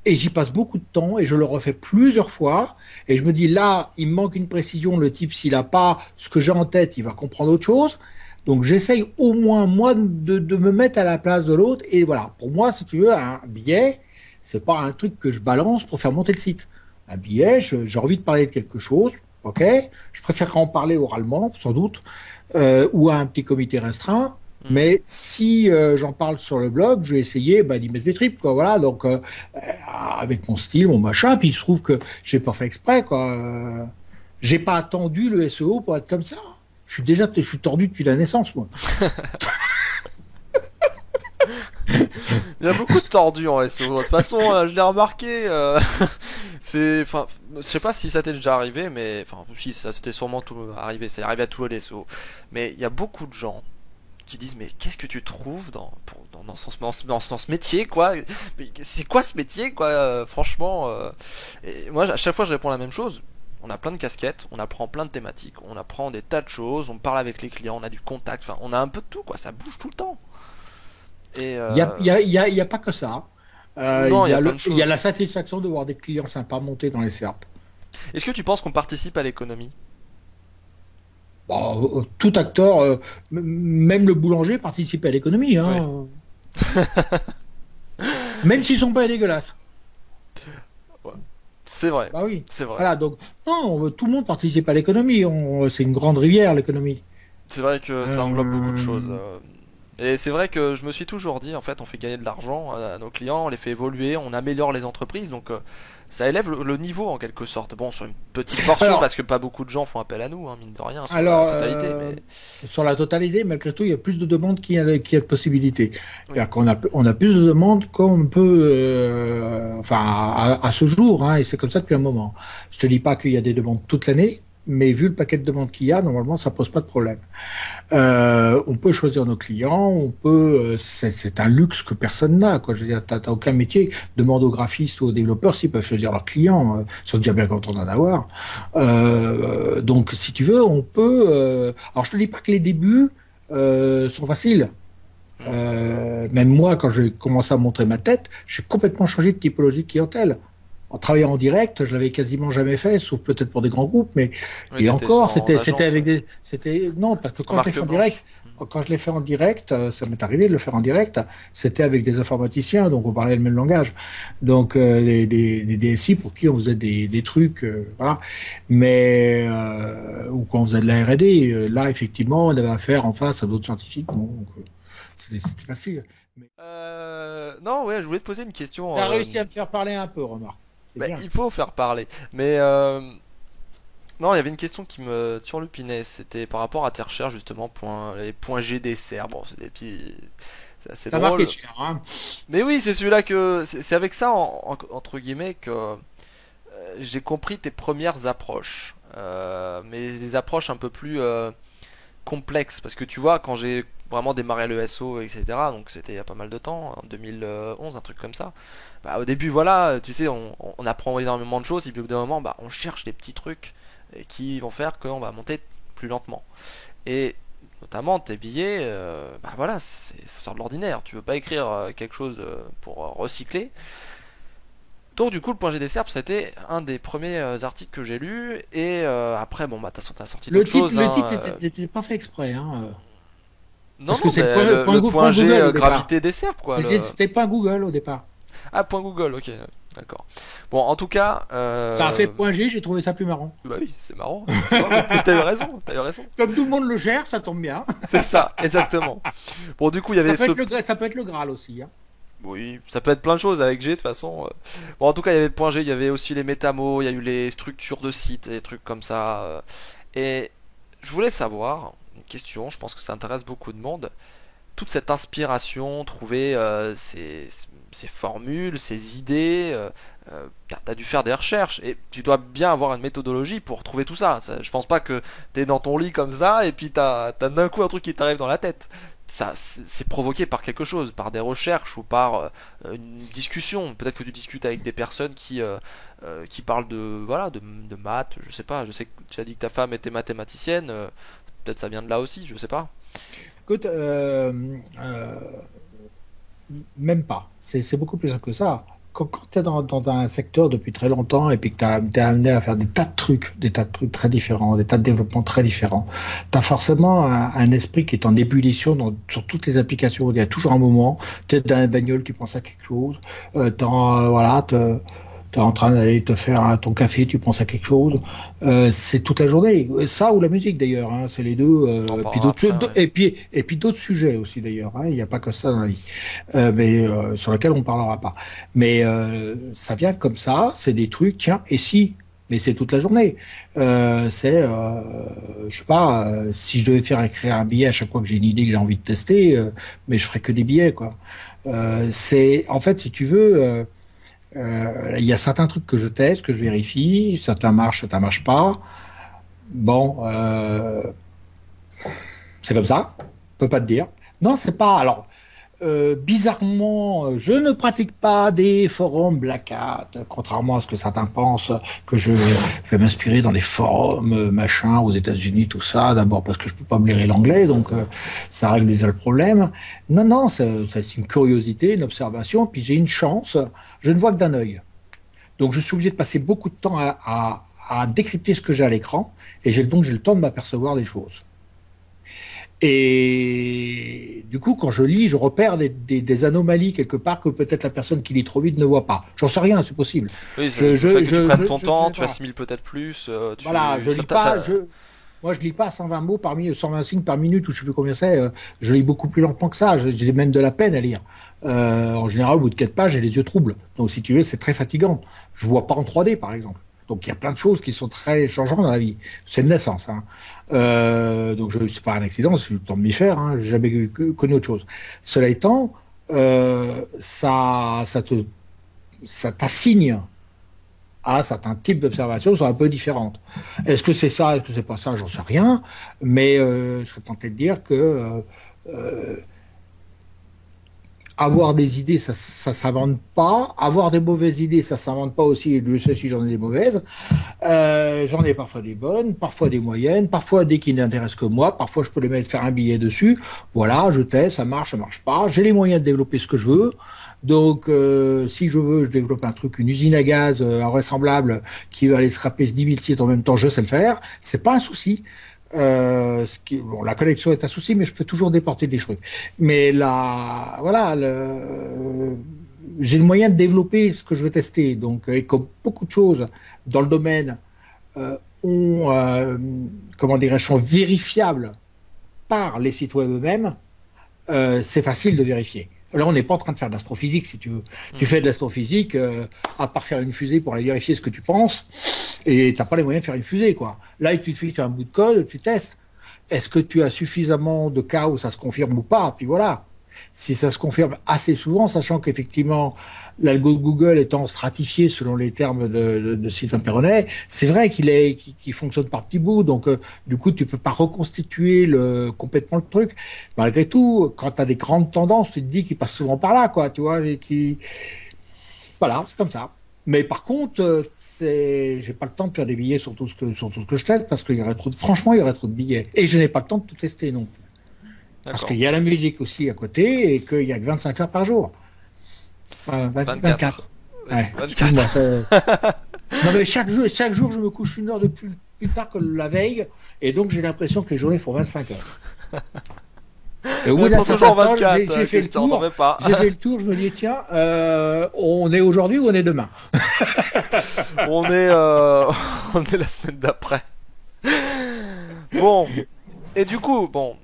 Et j'y passe beaucoup de temps et je le refais plusieurs fois. Et je me dis, là, il me manque une précision. Le type, s'il n'a pas ce que j'ai en tête, il va comprendre autre chose. Donc, j'essaye au moins, moi, de me mettre à la place de l'autre. Et voilà, pour moi, si tu veux, un billet, c'est pas un truc que je balance pour faire monter le site. Un billet, j'ai envie de parler de quelque chose, ok. Je préfère en parler oralement, sans doute, ou à un petit comité restreint. Hmm. Mais si j'en parle sur le blog, je vais essayer d'y mettre mes tripes, quoi. Voilà, donc avec mon style, mon machin. Puis il se trouve que j'ai pas fait exprès, quoi. J'ai pas attendu le SEO pour être comme ça. Je suis tordu depuis la naissance, moi. Il y a beaucoup de tordus en SEO. De toute façon, je l'ai remarqué. Enfin, je sais pas si ça t'est déjà arrivé, mais enfin, si ça c'était sûrement tout arrivé. C'est arrivé à tous les SEO. Mais il y a beaucoup de gens qui disent mais qu'est-ce que tu trouves dans ce métier quoi. Mais c'est quoi ce métier quoi, franchement, et moi à chaque fois je réponds la même chose. On a plein de casquettes, on apprend plein de thématiques, on apprend des tas de choses, on parle avec les clients, on a du contact, enfin on a un peu de tout quoi, ça bouge tout le temps. Et Il y a pas que ça. non, il y a plein de Il y a choses. la satisfaction de voir des clients sympas monter dans les SERP. Est-ce que tu penses qu'on participe à l'économie? Bon, tout acteur, même le boulanger, participe à l'économie, Oui, hein. Même s'ils sont pas dégueulasses. ouais. C'est vrai, Bah oui. c'est vrai. Voilà, donc, non, tout le monde participe à l'économie. C'est une grande rivière, l'économie. C'est vrai que ça englobe beaucoup de choses. Euh, Et c'est vrai que je me suis toujours dit, en fait, on fait gagner de l'argent à nos clients, on les fait évoluer, on améliore les entreprises, donc ça élève le niveau en quelque sorte. Bon, sur une petite portion, alors, parce que pas beaucoup de gens font appel à nous, hein, mine de rien, sur la alors, totalité, mais sur la totalité, malgré tout, il y a plus de demandes qu'il y a de possibilités. oui, C'est-à-dire on a plus de demandes qu'on peut, enfin, à ce jour, hein, et c'est comme ça depuis un moment. Je te dis pas qu'il y a des demandes toute l'année, mais vu le paquet de demandes qu'il y a, normalement, ça pose pas de problème. On peut choisir nos clients, c'est un luxe que personne n'a, quoi. Je veux dire, t'as aucun métier. Demande aux graphistes ou aux développeurs s'ils peuvent choisir leurs clients. Ils sont déjà bien contents d'en avoir. Donc, si tu veux, on peut. Alors, je te dis pas que les débuts sont faciles. hmm, Même moi, quand j'ai commencé à montrer ma tête, j'ai complètement changé de typologie de clientèle. En travaillant en direct, je l'avais quasiment jamais fait, sauf peut-être pour des grands groupes, mais oui, et t'étais encore, en c'était agence, avec ouais. non, parce que En quand je l'ai marque fait en direct, blanche. quand je l'ai fait en direct, ça m'est arrivé de le faire en direct, c'était avec des informaticiens, donc on parlait le même langage, donc des DSI pour qui on faisait des trucs, voilà, mais ou quand on faisait de la R&D, là effectivement, on avait affaire en face à d'autres scientifiques, bon, donc c'était facile. Mais Non, ouais, je voulais te poser une question. t'as réussi à me faire parler un peu, remarque, c'est Bah, bien. il faut faire parler, mais non, il y avait une question qui me turlupinait, c'était par rapport à tes recherches justement, les points G des serres. Bon, c'est des petits, c'est assez T'as marqué drôle. cher, hein. Mais oui, c'est celui-là que, c'est avec ça entre guillemets que j'ai compris tes premières approches, mais des approches un peu plus complexes, parce que tu vois, quand j'ai vraiment démarré le SO, etc. Donc c'était il y a pas mal de temps, en 2011, un truc comme ça. Bah, au début, voilà, tu sais, on apprend énormément de choses, et puis au bout d'un moment, bah, on cherche des petits trucs qui vont faire qu'on va monter plus lentement. Et notamment tes billets, bah voilà, ça sort de l'ordinaire. Tu veux pas écrire quelque chose pour recycler. Donc du coup, le point G des Serbes, c'était un des premiers articles que j'ai lu. Et après, bon, bah t'as sorti d'autres choses, Le hein, titre n'était pas fait exprès, hein. Non, Parce que non, c'est mais le point point G Google au départ. gravité des Serbes, quoi. C'était pas Google au départ. Ah, point Google, ok, d'accord. Bon, en tout cas, Ça a fait point G, j'ai trouvé ça plus marrant. bah oui, c'est marrant, effectivement. Mais t'as eu raison, t'as eu raison. Comme tout le monde le gère, ça tombe bien. C'est ça, exactement. Bon, du coup, il y avait ce. Ça peut être le Graal aussi, hein. Oui, ça peut être plein de choses avec G de toute façon. Bon, en tout cas, il y avait le point G, il y avait aussi les métamos, il y a eu les structures de sites et des trucs comme ça. Et je voulais savoir, une question, je pense que ça intéresse beaucoup de monde, toute cette inspiration, trouver ces formules, ces idées, t'as dû faire des recherches et tu dois bien avoir une méthodologie pour trouver tout ça. Je pense pas que t'es dans ton lit comme ça et puis t'as d'un coup un truc qui t'arrive dans la tête. Ça, c'est provoqué par quelque chose, par des recherches ou par une discussion. Peut-être que tu discutes avec des personnes qui parlent de, voilà, de maths, je sais pas. Je sais que tu as dit que ta femme était mathématicienne, peut-être ça vient de là aussi, je sais pas. Écoute, même pas. C'est beaucoup plus simple que ça. Quand tu es dans un secteur depuis très longtemps et puis que tu es amené à faire des tas de trucs très différents, des tas de développements très différents, tu as forcément un esprit qui est en ébullition sur toutes les applications. Il y a toujours un moment, tu es dans la bagnole, tu penses à quelque chose, voilà, tu es en train d'aller te faire ton café, tu penses à quelque chose. C'est toute la journée. Ça ou la musique d'ailleurs, hein, c'est les deux. On en Puis parlera d'autres, après, ouais. et puis d'autres sujets aussi d'ailleurs. Hein, il n'y a pas que ça dans la vie, mais sur lesquels on parlera pas. Mais ça vient comme ça. C'est des trucs. Tiens, et si? Mais c'est toute la journée. Je sais pas, si je devais faire écrire un billet à chaque fois que j'ai une idée que j'ai envie de tester, mais je ferais que des billets, quoi. En fait, si tu veux, il y a certains trucs que je teste, que je vérifie, certains marchent pas. Bon, c'est comme ça. Je peux pas te dire. Non, c'est pas. Alors, bizarrement, je ne pratique pas des forums Black Hat, contrairement à ce que certains pensent, que je vais m'inspirer dans les forums, machin, aux États-Unis, tout ça. D'abord parce que je peux pas me lire l'anglais, donc ça règle déjà le problème. Non, non, c'est une curiosité, une observation, puis j'ai une chance. Je ne vois que d'un œil. Donc je suis obligé de passer beaucoup de temps à décrypter ce que j'ai à l'écran, et j'ai le temps de m'apercevoir des choses. Et du coup, quand je lis, je repère des anomalies quelque part que peut-être la personne qui lit trop vite ne voit pas. J'en sais rien, c'est possible. Oui, le fait que tu prennes ton Je temps, sais tu pas. assimiles peut-être plus, Voilà, je lis pas. Moi, je lis pas 120 mots 120 signes par minute, ou je sais plus combien c'est. Je lis beaucoup plus lentement que ça. J'ai même de la peine à lire. En général, au bout de 4 pages, j'ai les yeux troubles. Donc, si tu veux, c'est très fatigant. Je vois pas en 3D, par exemple. Donc, il y a plein de choses qui sont très changeantes dans la vie. C'est une naissance. Hein. Donc, c'est pas un accident, c'est le temps de m'y faire. Hein. J'ai jamais connu autre chose. Cela étant, ça t'assigne à certains types d'observations sont un peu différentes. Est-ce que c'est ça, est-ce que c'est pas ça, j'en sais rien, mais je serais tenté de dire que avoir des idées, ça s'invente pas. Avoir des mauvaises idées, ça s'invente pas aussi. Je sais si j'en ai des mauvaises. J'en ai parfois des bonnes, parfois des moyennes, parfois des qui n'intéressent que moi. Parfois, je peux les mettre faire un billet dessus. Voilà, je teste, ça marche pas. J'ai les moyens de développer ce que je veux. Donc, si je veux, je développe un truc, une usine à gaz invraisemblable qui va aller scraper 10 000 sites en même temps, je sais le faire. C'est pas un souci. Bon, la connexion est un souci, mais je peux toujours déporter des trucs. Mais là, voilà, j'ai le moyen de développer ce que je veux tester. Donc, et comme beaucoup de choses dans le domaine ont, comment dirais-je, sont vérifiables par les sites web eux-mêmes, c'est facile de vérifier. Là, on n'est pas en train de faire de l'astrophysique, si tu veux. Tu fais de l'astrophysique, à part faire une fusée pour aller vérifier ce que tu penses, et t'as pas les moyens de faire une fusée, quoi. Là, il te suffit de faire un bout de code, tu testes. Est-ce que tu as suffisamment de cas où ça se confirme ou pas? Puis voilà. Si ça se confirme assez souvent, sachant qu'effectivement, l'algo de Google étant stratifié selon les termes de Sylvain Perronnet, c'est vrai qu'il fonctionne par petits bouts. Donc, du coup, tu peux pas reconstituer complètement le truc. Malgré tout, quand tu as des grandes tendances, tu te dis qu'il passe souvent par là, quoi, tu vois, voilà, c'est comme ça. Mais par contre, j'ai pas le temps de faire des billets sur tout ce que je teste parce qu'il y aurait franchement, il y aurait trop de billets. Et je n'ai pas le temps de tout tester non plus. Parce D'accord. qu'il y a la musique aussi à côté et qu'il y a que 25 heures par jour. 24. 24. Ouais, excuse-moi. 24. Non, mais chaque jour, je me couche une heure de plus tard que la veille. Et donc, j'ai l'impression que les journées font 25 heures. Et au bout Elles d'un font certain toujours temps, 24, j'ai fait le Christian, t'en tour. fais pas. J'ai fait le tour, je me dis, tiens, on est aujourd'hui ou on est demain? On est, on est la semaine d'après. Bon. Et du coup, bon,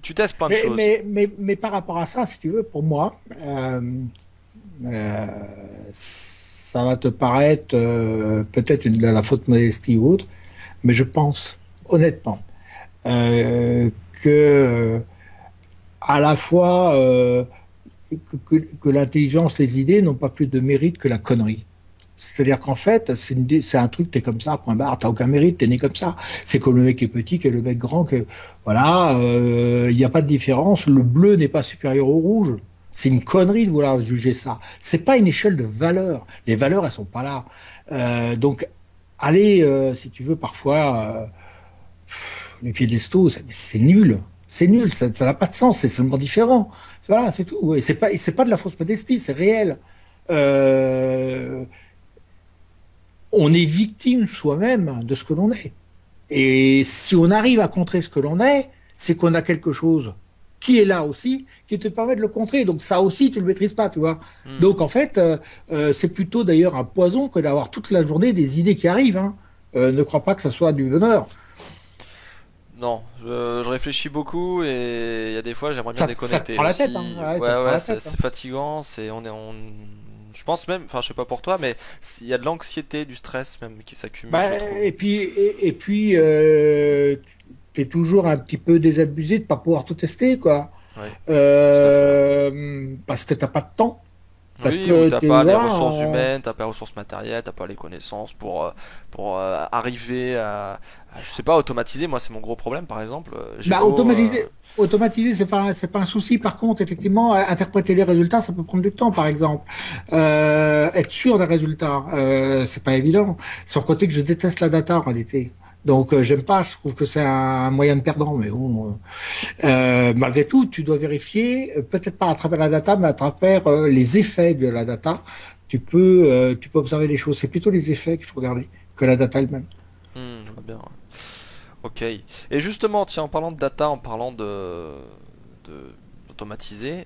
tu testes plein de choses. Mais par rapport à ça, si tu veux, pour moi, euh, ça va te paraître peut-être de la faute modestie ou autre, mais je pense honnêtement que à la fois que l'intelligence, les idées n'ont pas plus de mérite que la connerie. C'est-à-dire qu'en fait, c'est un truc, t'es comme ça, point barre, t'as aucun mérite, t'es né comme ça. C'est comme le mec qui est petit, que le mec grand, que voilà, il n'y a pas de différence. Le bleu n'est pas supérieur au rouge. C'est une connerie de vouloir juger ça. C'est pas une échelle de valeur. Les valeurs, elles sont pas là. Donc, allez, si tu veux, parfois, les piédestaux, c'est nul. C'est nul, ça n'a pas de sens, c'est seulement différent. Voilà, c'est tout. Et c'est pas de la fausse modestie, c'est réel. Euh, on est victime soi-même de ce que l'on est. Et si on arrive à contrer ce que l'on est, c'est qu'on a quelque chose qui est là aussi, qui te permet de le contrer. Donc ça aussi, tu le maîtrises pas, tu vois. Hmm. Donc en fait, c'est plutôt d'ailleurs un poison que d'avoir toute la journée des idées qui arrivent. Hein. Ne crois pas que ça soit du bonheur. Non, je réfléchis beaucoup et il y a des fois j'aimerais bien Ça te déconnecter prend la tête, hein. aussi. Ouais, ça te Ouais, prend ouais, la tête. Hein. c'est fatigant, je pense même, enfin je sais pas pour toi, mais il y a de l'anxiété, du stress même qui s'accumule, Bah, je trouve. et puis, t'es toujours un petit peu désabusé de pas pouvoir tout tester, quoi. Oui, tout à fait. Ouais. Parce que t'as pas de temps. Parce Oui, ou que t'as pas les voilà, ressources humaines, t'as pas les ressources matérielles, t'as pas les connaissances pour arriver je sais pas, automatiser. Moi, c'est mon gros problème, par exemple. J'ai bah, beau, automatiser, c'est pas un souci. Par contre, effectivement, interpréter les résultats, ça peut prendre du temps, par exemple. Être sûr des résultats, c'est pas évident. Sans côté que je déteste la data en réalité. Donc, j'aime pas. Je trouve que c'est un moyen de perdant. Mais bon, malgré tout, tu dois vérifier, peut-être pas à travers la data, mais à travers les effets de la data. Tu peux observer les choses. C'est plutôt les effets qu'il faut regarder que la data elle-même. je vois bien. Ouais. Ok. Et justement, tiens, en parlant de data, en parlant d'automatiser,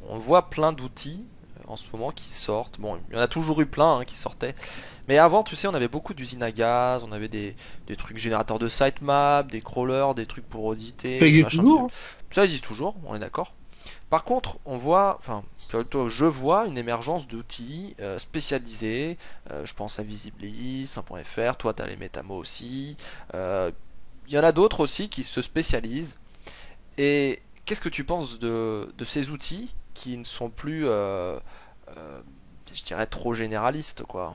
on voit plein d'outils en ce moment qui sortent. Bon, il y en a toujours eu plein qui sortaient. Mais avant, tu sais, on avait beaucoup d'usines à gaz, on avait des trucs générateurs de sitemap, des crawlers, des trucs pour auditer, Ça des y est machins bidules. toujours. Ça existe toujours, on est d'accord. Par contre, on voit, enfin, plutôt je vois une émergence d'outils spécialisés. Je pense à Visibly, 1.fr, toi tu as les Metamo aussi. Euh, Il y en a d'autres aussi qui se spécialisent. Et qu'est-ce que tu penses de ces outils qui ne sont plus, je dirais, trop généralistes, quoi.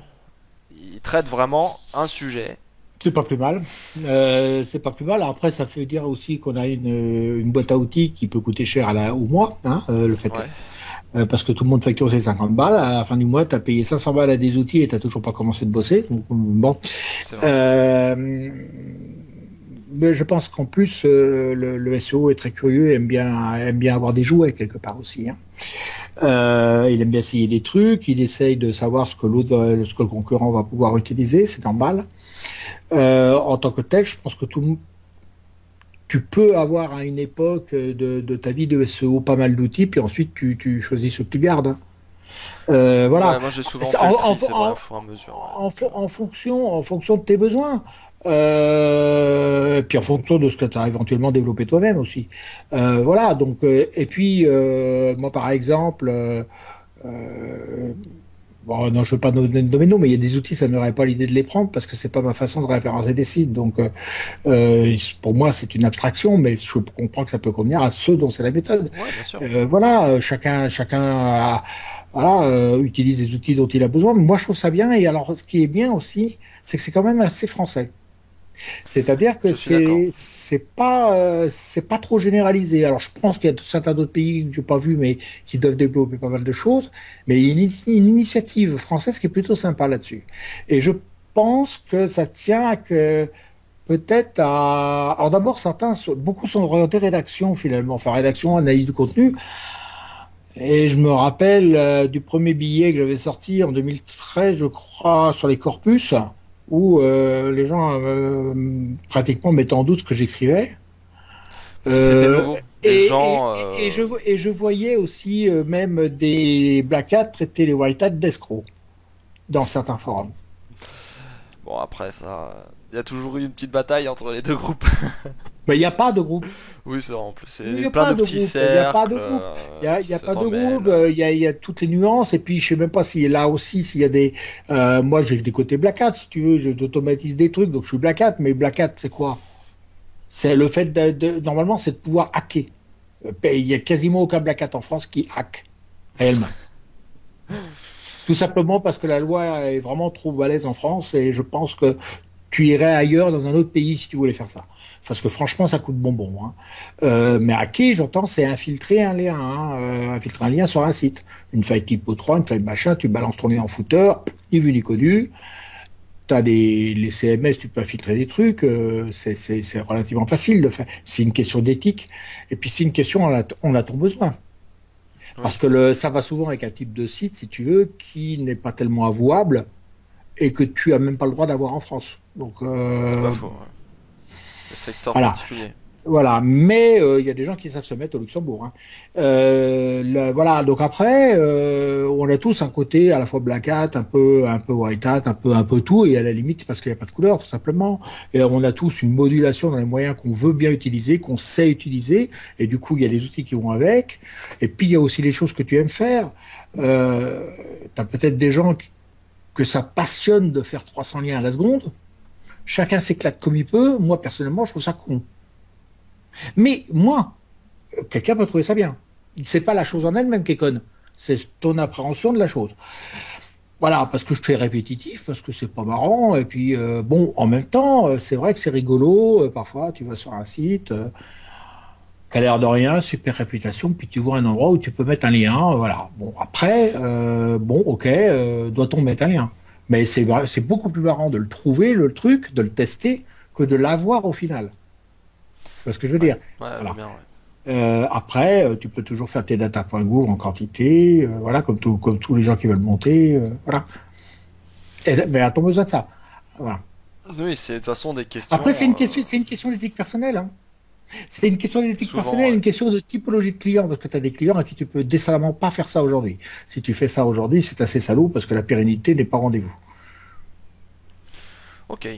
Ils traitent vraiment un sujet. C'est pas plus mal. C'est pas plus mal. Après, ça veut dire aussi qu'on a une boîte à outils qui peut coûter cher au mois, hein, le fait est. Ouais, Parce que tout le monde facture ses 50 balles. À la fin du mois, tu as payé 500 balles à des outils et tu toujours pas commencé de bosser. Donc, bon. c'est vrai. Euh, mais je pense qu'en plus, le SEO est très curieux et aime bien avoir des jouets quelque part aussi. Hein. Il aime bien essayer des trucs, il essaye de savoir ce que le concurrent va pouvoir utiliser, c'est normal. En tant que tel, je pense que tu peux avoir à une époque de ta vie de SEO pas mal d'outils, puis ensuite tu choisis ce que tu gardes. Hein. Ouais, Voilà. moi j'ai souvent C'est fait le tri, c'est vrai, au fur et à mesure. Ouais. en fonction de tes besoins. Puis en fonction de ce que tu as éventuellement développé toi-même aussi. Voilà, donc, et puis, moi par exemple, euh, bon, non, je veux pas nommer de noms, mais il y a des outils, ça n'aurait pas l'idée de les prendre parce que c'est pas ma façon de référencer des sites. Donc, pour moi, c'est une abstraction, mais je comprends que ça peut convenir à ceux dont c'est la méthode. Ouais, bien sûr. Voilà, chacun voilà, utilise les outils dont il a besoin. Mais moi, je trouve ça bien. Et alors, ce qui est bien aussi, c'est que c'est quand même assez français. C'est-à-dire que Je suis d'accord. c'est pas trop généralisé. Alors, je pense qu'il y a certains d'autres pays que j'ai pas vu, mais qui doivent développer pas mal de choses. Mais il y a une initiative française qui est plutôt sympa là-dessus. Et je pense que ça tient à que peut-être à. Alors d'abord, beaucoup sont orientés rédaction finalement, enfin rédaction, analyse du contenu. Et je me rappelle du premier billet que j'avais sorti en 2013, je crois, sur les corpus, où les gens pratiquement mettaient en doute ce que j'écrivais. Parce que c'était Euh, nouveau. et, Les gens. et je voyais aussi même des black hats traiter les white hats d'escrocs dans certains forums. Bon, après ça. Il y a toujours eu une petite bataille entre les deux groupes. Mais il n'y a pas de groupe. Oui, c'est vrai, en plus. Il n'y C'est a plein pas de de petits groupe, il n'y a pas de cercles groupe, il n'y a, il qui y a se pas de groupe, remêlent. il y a toutes les nuances, et puis je sais même pas s'il y a là aussi, s'il y a des... moi j'ai des côtés Black Hat, si tu veux, j'automatise des trucs, donc je suis Black Hat, mais Black Hat c'est quoi? C'est le fait normalement c'est de pouvoir hacker. Il y a quasiment aucun Black Hat en France qui hack, réellement. Tout simplement parce que la loi est vraiment trop balèze en France, et je pense que tu irais ailleurs dans un autre pays si tu voulais faire ça. Parce que franchement, ça coûte bonbon. Hein. Mais hacker, j'entends, c'est infiltrer un lien. Hein, infiltrer un lien sur un site. Une faille typo 3, une faille machin, tu balances ton lien en footer, ni vu ni connu. Tu as les CMS, tu peux infiltrer des trucs. C'est relativement facile de faire. C'est une question d'éthique. Et puis c'est une question, on a ton besoin. Oui, Parce que ça va souvent avec un type de site, si tu veux, qui n'est pas tellement avouable et que tu as même pas le droit d'avoir en France. Donc c'est pas faux. Ouais. Le secteur voilà. particulier. Voilà, mais il y a des gens qui savent se mettre au Luxembourg. Hein. Voilà, donc après, on a tous un côté à la fois black hat, un peu white hat, un peu tout, et à la limite parce qu'il n'y a pas de couleur, tout simplement. Et on a tous une modulation dans les moyens qu'on veut bien utiliser, qu'on sait utiliser, et du coup, il y a les outils qui vont avec. Et puis, il y a aussi les choses que tu aimes faire. T'as peut-être des gens que ça passionne de faire 300 liens à la seconde. Chacun s'éclate comme il peut. Moi, personnellement, je trouve ça con. Mais moi, quelqu'un peut trouver ça bien. C'est pas la chose en elle-même qui est conne. C'est ton appréhension de la chose. Voilà, parce que je fais répétitif, parce que c'est pas marrant, et puis bon, en même temps, c'est vrai que c'est rigolo. Parfois, tu vas sur un site, t'as l'air de rien, super réputation, puis tu vois un endroit où tu peux mettre un lien. Voilà. Bon, après, bon, ok, doit-on mettre un lien? Mais c'est beaucoup plus marrant de le trouver, le truc, de le tester, que de l'avoir au final. Tu vois ce que je veux Ouais, dire? ouais, je vois Voilà. bien, ouais. Après, tu peux toujours faire tes data.gouv en quantité, voilà, comme tous les gens qui veulent monter, voilà. Mais a-t-on besoin de ça? Voilà. Oui, c'est de toute façon des Après, questions, c'est une question d'éthique personnelle, hein. C'est une question d'éthique souvent, personnelle, ouais. une question de typologie de client, parce que tu as des clients à qui tu peux décemment pas faire ça aujourd'hui. Si tu fais ça aujourd'hui, c'est assez salaud parce que la pérennité n'est pas au rendez-vous. Ok.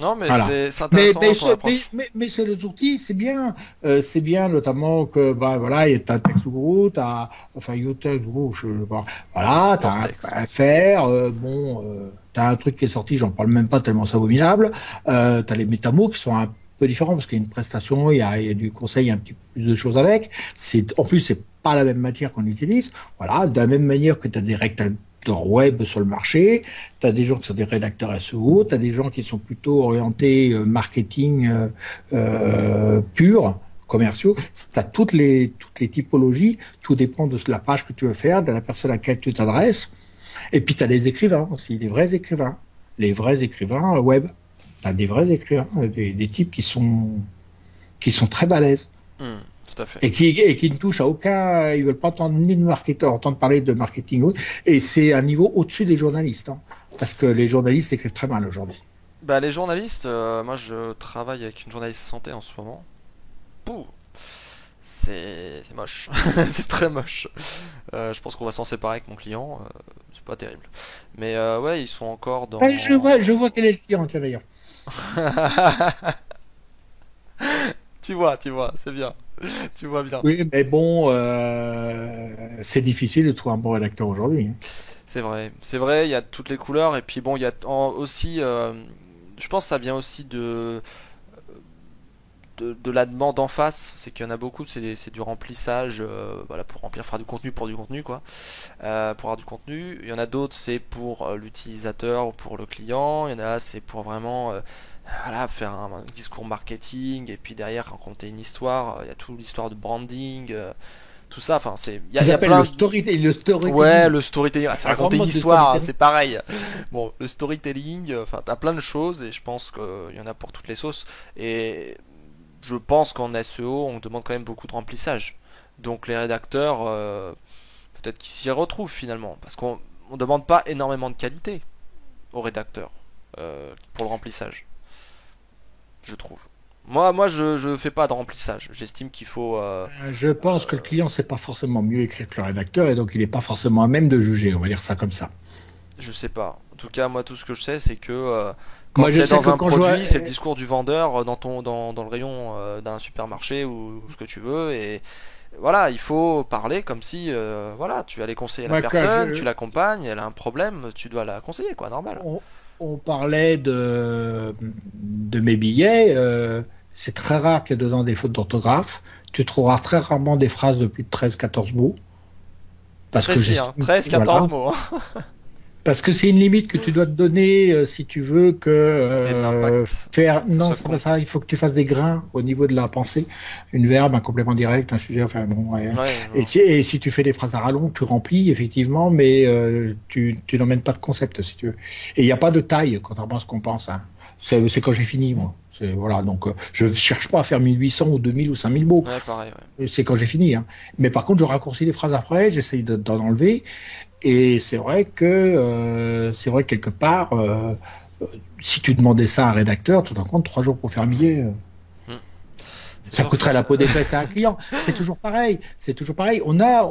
Non, mais Voilà. c'est intéressant ton approche. Mais c'est les outils, c'est bien notamment que bah voilà, il y a t'as TextGuru, t'as enfin YouTextGuru, je sais pas, voilà, Your t'as text, un ouais. faire, bon, t'as un truc qui est sorti, j'en parle même pas tellement c'est abominable, t'as les métamos qui sont un peu différents parce qu'il y a une prestation, il y a du conseil, il y a un petit peu plus de choses avec. C'est en plus c'est pas la même matière qu'on utilise. Voilà, de la même manière que t'as des rédacteurs web sur le marché. Tu as des gens qui sont des rédacteurs SEO, tu as des gens qui sont plutôt orientés marketing pur, commerciaux. Tu as toutes les typologies, tout dépend de la page que tu veux faire, de la personne à laquelle tu t'adresses. Et puis tu as les écrivains aussi, les vrais écrivains. Les vrais écrivains web. Tu as des vrais écrivains, des types qui sont très balèzes Hmm, tout à fait. et qui ne touchent à aucun, ils veulent pas entendre ni de marketeur, entendre parler de marketing, et c'est un niveau au-dessus des journalistes, hein, parce que les journalistes écrivent très mal aujourd'hui. Bah, les journalistes, moi je travaille avec une journaliste santé en ce moment. Pouh, c'est moche. C'est très moche. Je pense qu'on va s'en séparer avec mon client. C'est pas terrible. Mais ouais, ils sont encore Ben, dans. je vois quel est le client, tiens, d'ailleurs. Tu vois, c'est bien. Tu vois bien. Oui, mais bon, c'est difficile de trouver un bon rédacteur aujourd'hui, hein. C'est vrai, il y a toutes les couleurs. Et puis bon, il y a aussi. Je pense que ça vient aussi de la demande en face. C'est qu'il y en a beaucoup, c'est du remplissage. Voilà, pour remplir, faire du contenu pour du contenu, quoi. Pour avoir du contenu. Il y en a d'autres, c'est pour l'utilisateur ou pour le client. Il y en a, c'est pour vraiment voilà, faire un discours marketing et puis derrière raconter une histoire. Il y a toute l'histoire de branding, tout ça. Enfin, Ça il y a s'appelle plein. Le Ouais, storytelling. le storytelling, ah, c'est La grande raconter une mode de histoire, hein, storytelling. c'est pareil. Bon, le storytelling, enfin, t'as plein de choses et je pense qu'il y en a pour toutes les sauces. Et je pense qu'en SEO, on demande quand même beaucoup de remplissage. Donc les rédacteurs, peut-être qu'ils s'y retrouvent finalement, parce qu'on demande pas énormément de qualité aux rédacteurs pour le remplissage, je trouve. Moi, je fais pas de remplissage. J'estime qu'il faut. Je pense que le client sait pas forcément mieux écrire que le rédacteur, et donc il n'est pas forcément à même de juger, on va dire ça comme ça. Je sais pas. En tout cas, moi, tout ce que je sais, c'est que quand Moi, tu je es sais dans que un quand je vois, produit, c'est le discours du vendeur dans le rayon d'un supermarché ou ce que tu veux. Et voilà, il faut parler comme si voilà, tu allais conseiller la moi, quand personne, tu l'accompagnes, elle a un problème, tu dois la conseiller, quoi, normal. on, on parlait de mes billets, c'est très rare qu'il y ait dedans des fautes d'orthographe. Tu trouveras très rarement des phrases de plus de 13 14 mots, parce que Précis, hein, j'estime, 13-14 voilà, mots, hein. parce que c'est une limite que tu dois te donner si tu veux que Et de l'impact, faire. ça Non, soit c'est pas ça. Il faut que tu fasses des grains au niveau de la pensée, une verbe, un complément direct, un sujet. Enfin bon. Ouais. ouais, je Et vois. si tu fais des phrases à rallonge, tu remplis effectivement, mais tu n'emmènes pas de concept si tu veux. Et il n'y a pas de taille, contrairement à ce qu'on pense, hein. C'est quand j'ai fini, moi. Voilà, donc je cherche pas à faire 1800 ou 2000 ou 5000 mots. Ouais, pareil, ouais. C'est quand j'ai fini, hein. Mais par contre, je raccourcis les phrases après, j'essaye d'en enlever. Et c'est vrai que quelque part, si tu demandais ça à un rédacteur, tu te rends compte, 3 jours pour faire un billet. Hmm. C'est Ça sûr que coûterait la ça. peau des fesses à un client. C'est toujours pareil. C'est toujours pareil. On a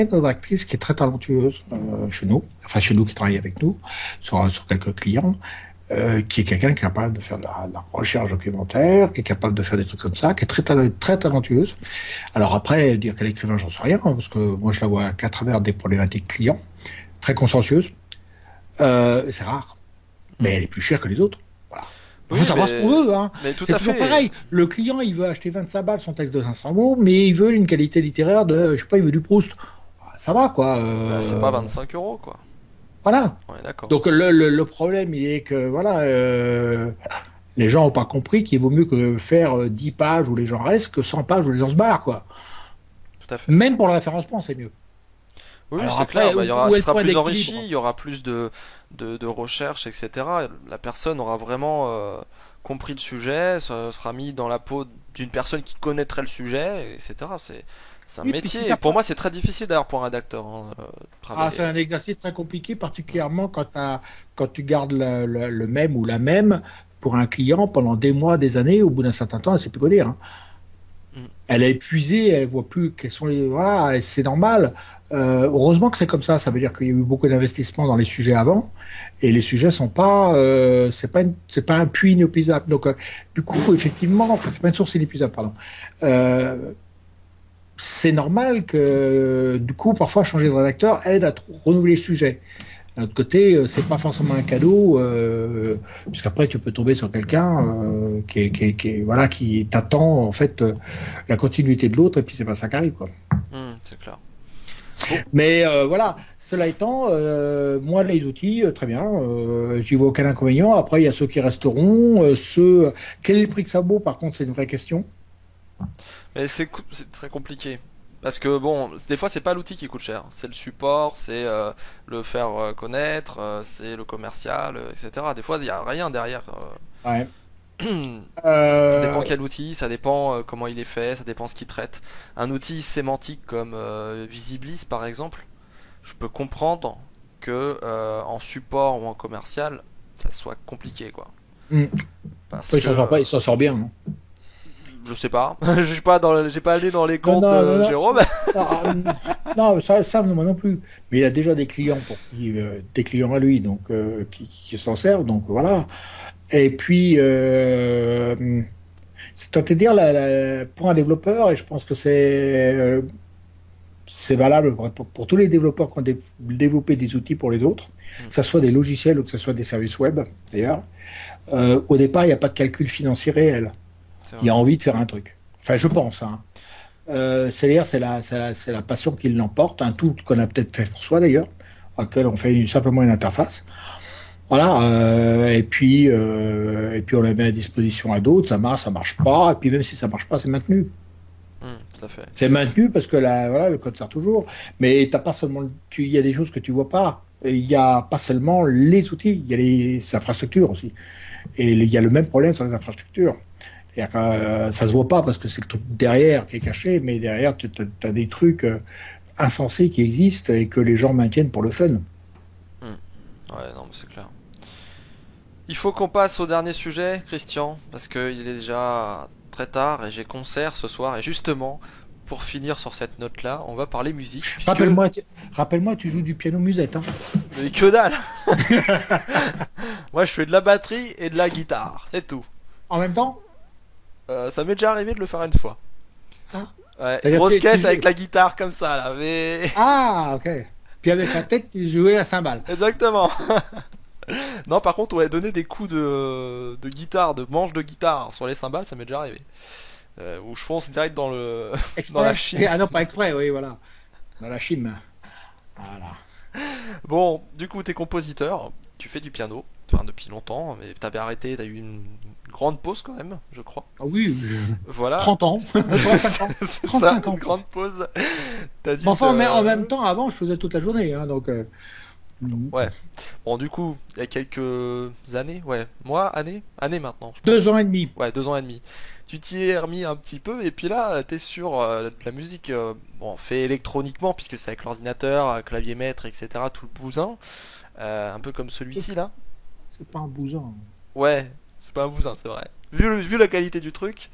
une rédactrice qui est très talentueuse chez nous, enfin chez nous qui travaille avec nous sur quelques clients, qui est quelqu'un qui est capable de faire de la recherche documentaire, qui est capable de faire des trucs comme ça, qui est très talentueuse. Alors après, dire qu'elle est écrivain, j'en sais rien, hein, parce que moi je la vois qu'à travers des problématiques clients, très consciencieuse. C'est rare, mais elle est plus chère que les autres. Voilà. Il faut Oui, savoir ce qu'on veut, hein. mais tout C'est à toujours fait. pareil. Le client, il veut acheter 25 balles son texte de 500 mots, mais il veut une qualité littéraire de, je sais pas, il veut du Proust. Ça va, quoi. Bah, c'est pas 25 euros, quoi. Voilà. On est d'accord. Donc le problème, il est que, voilà, les gens n'ont pas compris qu'il vaut mieux que faire 10 pages où les gens restent que 100 pages où les gens se barrent, quoi. Tout à fait. Même pour le référencement, c'est mieux. Oui, Alors c'est clair. après, Bah, où ce est le sera point plus enrichi, d'équilibre? il y aura plus de recherche, etc. La personne aura vraiment compris le sujet, sera mis dans la peau d'une personne qui connaîtrait le sujet, etc. C'est un Oui, puis si métier. Et t'as pour pas. moi, c'est très difficile d'ailleurs pour un rédacteur, hein, de Ah, c'est travailler. un exercice très compliqué, particulièrement quand tu gardes le même ou la même pour un client pendant des mois, des années. Au bout d'un certain temps, elle ne sait plus quoi dire, hein. Mm. Elle est épuisée, elle voit plus quels sont les. Voilà, et c'est normal. Heureusement que c'est comme ça. Ça veut dire qu'il y a eu beaucoup d'investissement dans les sujets avant, et les sujets sont pas. C'est pas un puits inépuisable. Donc, du coup, effectivement, enfin, c'est pas une source inépuisable, pardon. Euh, c'est normal que, du coup, parfois changer de rédacteur aide à renouveler le sujet. D'un autre côté, c'est pas forcément un cadeau, puisqu'après tu peux tomber sur quelqu'un voilà, qui t'attend en fait la continuité de l'autre, et puis c'est pas ça qui arrive, quoi. C'est clair. Bon, Mais voilà, cela étant, moi les outils, très bien, j'y vois aucun inconvénient. Après, il y a ceux qui resteront, quel est le prix que ça vaut, par contre, c'est une vraie question. mais c'est très compliqué. Parce que bon, des fois c'est pas l'outil qui coûte cher, c'est le support, c'est le faire connaître, c'est le commercial, etc. Des fois il y a rien derrière. Ouais. Ça dépend Euh, quel outil, ça dépend comment il est fait, ça dépend ce qu'il traite. Un outil sémantique comme Visiblis par exemple, je peux comprendre que en support ou en commercial, ça soit compliqué quoi. hmm. Parce Il que s'en sort pas, il s'en sort bien, hein. je sais pas, j'ai pas allé dans les Non, comptes non, non, de non. Jérôme. Non, non, ça, moi non plus. Mais il a déjà des clients pour qui, des clients à lui, donc qui s'en servent, donc voilà. Et puis, c'est tenté de dire pour un développeur, et je pense que c'est valable pour tous les développeurs qui ont développé des outils pour les autres, Hmm, que ce soit des logiciels ou que ce soit des services web, d'ailleurs. Au départ, il n'y a pas de calcul financier réel. c'est Il y vrai. a envie de faire un truc. Enfin, je pense, hein. C'est-à-dire, c'est la passion qui l'emporte, un tout qu'on a peut-être fait pour soi d'ailleurs, auquel on fait simplement une interface. Voilà, et puis on la met à disposition à d'autres, ça marche pas, et puis même si ça marche pas, c'est maintenu. Tout à fait. C'est maintenu parce que voilà, le code sert toujours, mais t'as pas seulement, il y a des choses que tu vois pas. Il n'y a pas seulement les outils, il y a les infrastructures aussi. Et il y a le même problème sur les infrastructures. C'est-à-dire que, ça se voit pas parce que c'est le truc derrière qui est caché, mais derrière, tu as des trucs insensés qui existent et que les gens maintiennent pour le fun. Hmm. Ouais, non, mais c'est clair. Il faut qu'on passe au dernier sujet, Christian, parce qu'il est déjà très tard et j'ai concert ce soir. Et justement, pour finir sur cette note-là, on va parler musique, puisque... Rappelle-moi, rappelle-moi, tu joues du piano musette, hein. Mais que dalle. Moi, je fais de la batterie et de la guitare, c'est tout. En même temps? Ça m'est déjà arrivé de le faire une fois. Ah, Ouais, c'est-à-dire grosse tu caisse joues. avec la guitare comme ça, là, mais... Ah, ok. Puis avec la tête, tu jouais à cymbale. Exactement. Non, par contre, ouais, donner des coups de guitare, de manche de guitare sur les cymbales, ça m'est déjà arrivé. Où je fonce direct dans le dans la Exprès? chine. Ah non, pas exprès, oui, voilà. Dans la Chine. Voilà. Bon, du coup, t'es compositeur, tu fais du piano, enfin depuis longtemps, mais t'avais arrêté, t'as eu une grande pause quand même, je crois. Ah oui, Voilà, 30 ans, 35 ans. c'est ça, 35 une ans. grande pause. T'as dû Mais enfin, mais en te... même temps, avant, je faisais toute la journée, hein, donc. Ouais. Bon, du coup, il y a quelques années, ouais, année maintenant, je pense. 2 ans et demi. Ouais, 2 ans et demi. Tu t'y es remis un petit peu, et puis là, t'es sur de la musique, bon, fait électroniquement, puisque c'est avec l'ordinateur, clavier maître, etc., tout le bousin, un peu comme celui-ci là. C'est pas un bousin. Ouais, c'est pas un bousin, c'est vrai. Vu la qualité du truc,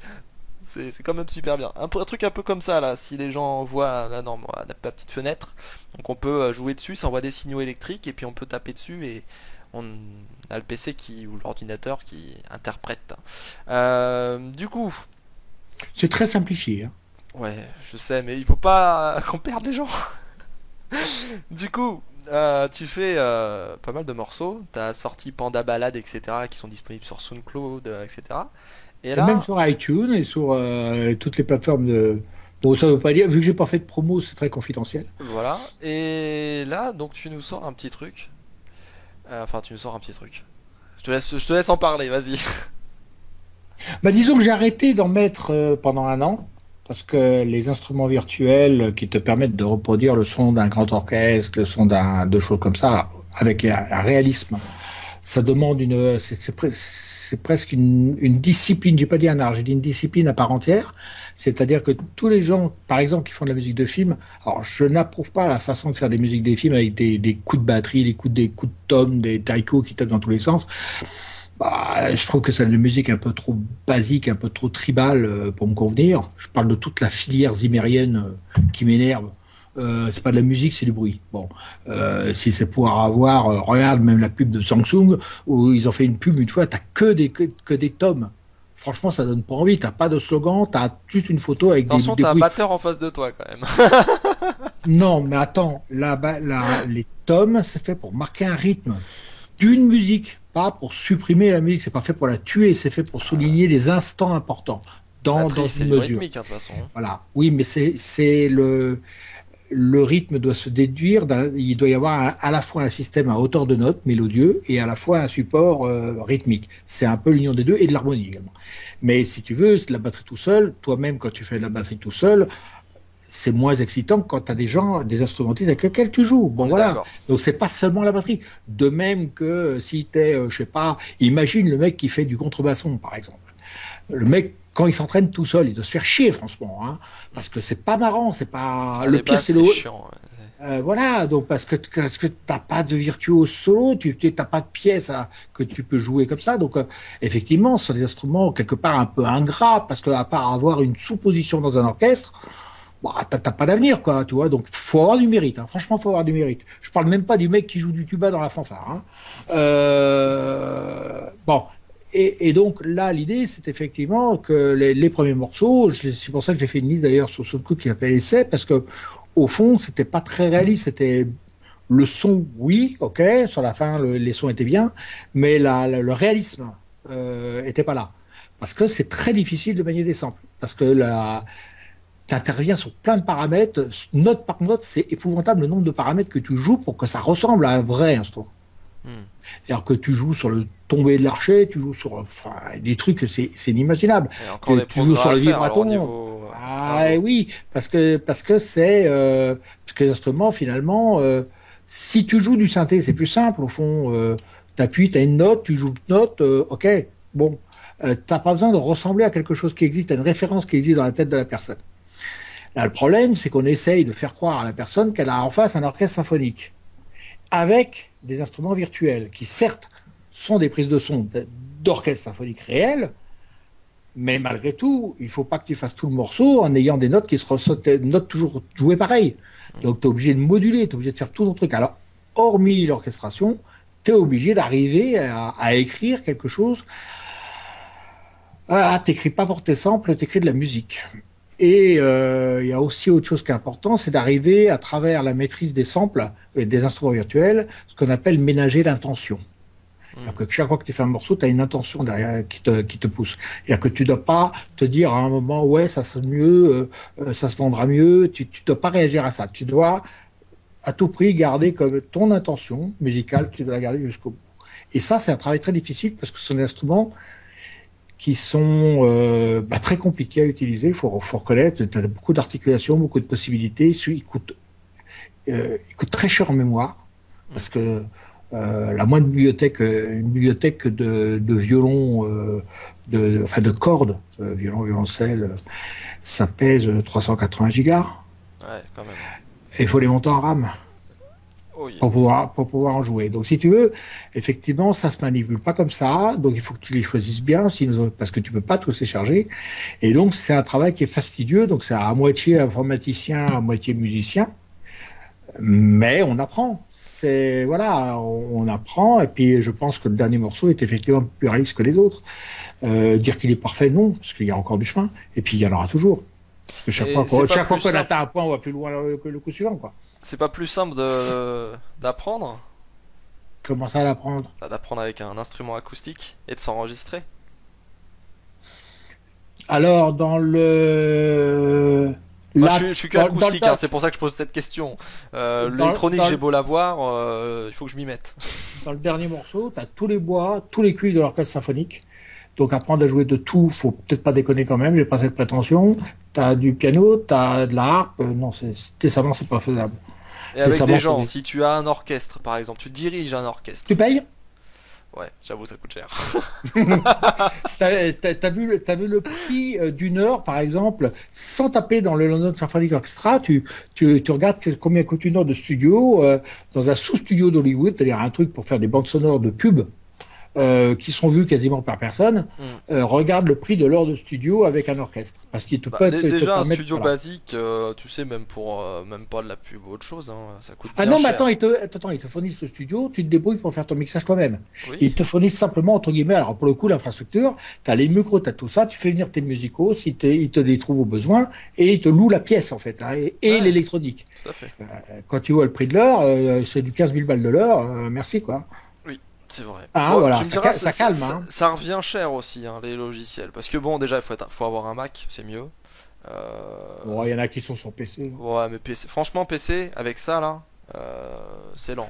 C'est quand même super bien. Un truc un peu comme ça là, si les gens voient là dans la petite fenêtre, donc on peut jouer dessus, ça envoie des signaux électriques et puis on peut taper dessus et on a le PC ou l'ordinateur qui interprète. Du coup, C'est très simplifié, hein. ouais, je sais, mais il faut pas qu'on perde les gens. Du coup, tu fais pas mal de morceaux. T'as sorti Panda Ballade, etc., qui sont disponibles sur SoundCloud, etc. Et Et même là, sur iTunes et sur toutes les plateformes de. Bon, ça veut pas dire, vu que j'ai pas fait de promo, c'est très confidentiel. voilà. Et là, donc tu nous sors un petit truc. Enfin, tu nous sors un petit truc. Je te laisse en parler, vas-y. Bah, disons que j'ai arrêté d'en mettre pendant un an, parce que les instruments virtuels qui te permettent de reproduire le son d'un grand orchestre, le son de choses comme ça, avec un réalisme, ça demande c'est presque une discipline, j'ai pas dit un art, j'ai dit une discipline à part entière. C'est-à-dire que tous les gens, par exemple, qui font de la musique de film, alors je n'approuve pas la façon de faire des musiques des films avec des coups de batterie, des coups de tom, des taïkos qui tapent dans tous les sens. Bah, je trouve que c'est une musique un peu trop basique, un peu trop tribale pour me convenir. Je parle de toute la filière zimérienne qui m'énerve. C'est pas de la musique, c'est du bruit. Bon, si c'est pour avoir, regarde même la pub de Samsung où ils ont fait une pub une fois, t'as que des tomes. Franchement, ça donne pas envie. T'as pas de slogan, t'as juste une photo avec Attention, des t'as un bruits. batteur en face de toi quand même. Non, mais attends, les tomes, c'est fait pour marquer un rythme d'une musique, pas pour supprimer la musique. C'est pas fait pour la tuer, c'est fait pour souligner les instants importants dans Batterie, c'est une du mesure. rythmique, hein, de toute façon. Voilà. Oui, mais c'est le rythme doit se déduire. Il doit y avoir à la fois un système à hauteur de note mélodieux et à la fois un support rythmique. C'est un peu l'union des deux et de l'harmonie également. Mais si tu veux, c'est de la batterie tout seul. Toi-même, quand tu fais de la batterie tout seul, c'est moins excitant que quand tu as des gens, des instrumentistes avec lesquels tu joues. Bon, On est voilà. d'accord. Donc, c'est pas seulement la batterie. De même que si tu es, je sais pas, imagine le mec qui fait du contrebasson, par exemple. Le mec, quand il s'entraîne tout seul, il doit se faire chier, franchement, hein, parce que c'est pas marrant, c'est pas. Faire Le les pire, basses, c'est le. c'est chiant. Ouais. Voilà, donc parce que t'as pas de virtuose solo, tu t'as pas de pièce que tu peux jouer comme ça, donc effectivement, ce sont des instruments quelque part un peu ingrats, parce que à part avoir une sous-position dans un orchestre, bah, t'as pas d'avenir, quoi, tu vois. Donc, faut avoir du mérite, hein. Franchement, faut avoir du mérite. Je parle même pas du mec qui joue du tuba dans la fanfare, hein. Bon. Et donc, là, l'idée, c'est effectivement que les premiers morceaux, c'est pour ça que j'ai fait une liste d'ailleurs sur ce coup qui s'appelle Essai, parce que, au fond, c'était pas très réaliste. C'était le son, oui, ok, sur la fin, les sons étaient bien, mais le réalisme était pas là. Parce que c'est très difficile de manier des samples. Parce que tu interviens sur plein de paramètres, note par note, c'est épouvantable le nombre de paramètres que tu joues pour que ça ressemble à un vrai instrument. Hmm. Alors que tu joues sur le tombé de l'archet, tu joues sur enfin, des trucs, c'est inimaginable. Et encore des Tu joues progrès sur à le faire alors au vibraton. niveau. Ah Bravo. oui, parce que parce que l'instrument finalement, si tu joues du synthé, c'est plus simple au fond. T'appuies, t'as une note, tu joues une note, ok, bon, t'as pas besoin de ressembler à quelque chose qui existe, à une référence qui existe dans la tête de la personne. Là, le problème, c'est qu'on essaye de faire croire à la personne qu'elle a en face un orchestre symphonique avec des instruments virtuels qui, certes, sont des prises de son d'orchestre symphonique réel, mais malgré tout, il ne faut pas que tu fasses tout le morceau en ayant des notes qui se ressortent, des notes toujours jouées pareil. Donc, tu es obligé de moduler, tu es obligé de faire tout ton truc. Alors, hormis l'orchestration, tu es obligé d'arriver à écrire quelque chose. Ah, t'écris pas pour tes samples, t'écris de la musique. Et il y a aussi autre chose qui est important, c'est d'arriver à travers la maîtrise des samples et des instruments virtuels, ce qu'on appelle ménager l'intention. Hmm. C'est-à-dire que chaque fois que tu fais un morceau, tu as une intention derrière qui te pousse. C'est-à-dire que tu ne dois pas te dire à un moment, ouais, ça sonne mieux, ça se vendra mieux. Tu ne dois pas réagir à ça. Tu dois à tout prix garder comme ton intention musicale, tu dois la garder jusqu'au bout. Et ça, c'est un travail très difficile parce que ce sont des instruments qui sont très compliqués à utiliser. Il faut reconnaître, tu as beaucoup d'articulations, beaucoup de possibilités. Ils coûtent très cher en mémoire parce que la moindre bibliothèque, une bibliothèque de violon, enfin de cordes, violon, violoncelle, ça pèse 380 gigas. Ouais, quand même. Et il faut les monter en RAM. Oui. pour pouvoir en jouer. Donc, si tu veux, effectivement, ça se manipule pas comme ça. Donc, il faut que tu les choisisses bien, sinon, parce que tu peux pas tous les charger. Et donc, c'est un travail qui est fastidieux. Donc, c'est à moitié informaticien, à moitié musicien. Mais on apprend. C'est voilà, on apprend. Et puis, je pense que le dernier morceau est effectivement plus réaliste que les autres. Dire qu'il est parfait, non, parce qu'il y a encore du chemin. Et puis, il y en aura toujours. Parce que Et c'est pas chaque fois plus qu'on simple. atteint un point, on va plus loin que le coup suivant, quoi. C'est pas plus simple d'apprendre, Comment ça à l'apprendre? d'apprendre avec un instrument acoustique et de s'enregistrer. Alors, dans le... Moi, La... je suis que dans le, acoustique, hein, c'est pour ça que je pose cette question. L'électronique, dans j'ai beau l'avoir, il faut que je m'y mette. dans le dernier morceau, tu as tous les bois, tous les cuivres de l'orchestre symphonique. Donc, apprendre à jouer de tout, faut peut-être pas déconner quand même, j'ai pas cette prétention. Tu as du piano, tu as de la harpe. Non, décemment, c'est pas faisable. Et avec des Décemment, gens, si tu as un orchestre, par exemple, tu diriges un orchestre. Tu payes? Ouais, j'avoue, ça coûte cher. T'as vu le prix d'une heure, par exemple, sans taper dans le London Symphony Orchestra, tu regardes combien coûte une heure de studio dans un sous-studio d'Hollywood, c'est-à-dire un truc pour faire des bandes sonores de pubs qui sont vues quasiment par personne. Hmm. Regarde le prix de l'heure de studio avec un orchestre, parce qu'il te Bah, peut te déjà, un permettre, studio voilà. basique, tu sais, même pour même pas de la pub ou autre chose, hein, ça coûte Ah bien non, mais cher. attends, ils te fournissent le studio, tu te débrouilles pour faire ton mixage toi-même. Oui, Ils te fournissent simplement, entre guillemets, alors pour le coup, l'infrastructure, tu as les micros, tu as tout ça, tu fais venir tes musicos, ils te les trouvent au besoin, et ils te louent la pièce, en fait, hein, et ouais, l'électronique. tout à fait. Quand tu vois le prix de l'heure, c'est du 15 000 balles de l'heure, merci, quoi. Oui, c'est vrai. Ah, Bon, voilà, tu me diras, ça calme, hein. ça revient cher aussi, hein, les logiciels. Parce que bon, déjà, faut avoir un Mac, c'est mieux. Bon, il y en a qui sont sur PC. Ouais, mais PC, franchement, PC, avec ça, là, c'est lent.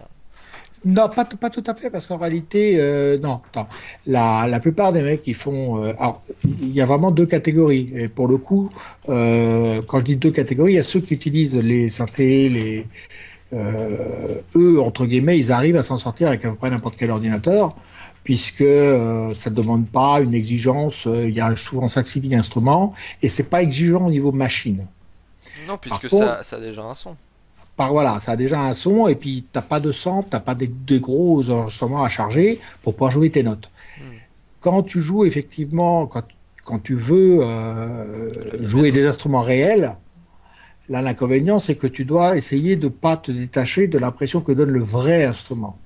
Non, pas tout à fait, parce qu'en réalité, non, attends. La plupart des mecs qui font. Alors, il y a vraiment deux catégories. Et pour le coup, quand je dis deux catégories, il y a ceux qui utilisent les synthés, eux, entre guillemets, ils arrivent à s'en sortir avec à peu près n'importe quel ordinateur, puisque ça ne demande pas une exigence. Il y a souvent 5-6 instruments, et c'est pas exigeant au niveau machine. Non, Par puisque contre, ça a déjà un son. voilà, ça a déjà un son, et puis t'as pas de sample, t'as pas des gros enregistrements à charger pour pouvoir jouer tes notes. Hmm, Quand tu joues effectivement, quand tu veux jouer clavimètre. des instruments réels, là l'inconvénient c'est que tu dois essayer de pas te détacher de l'impression que donne le vrai instrument.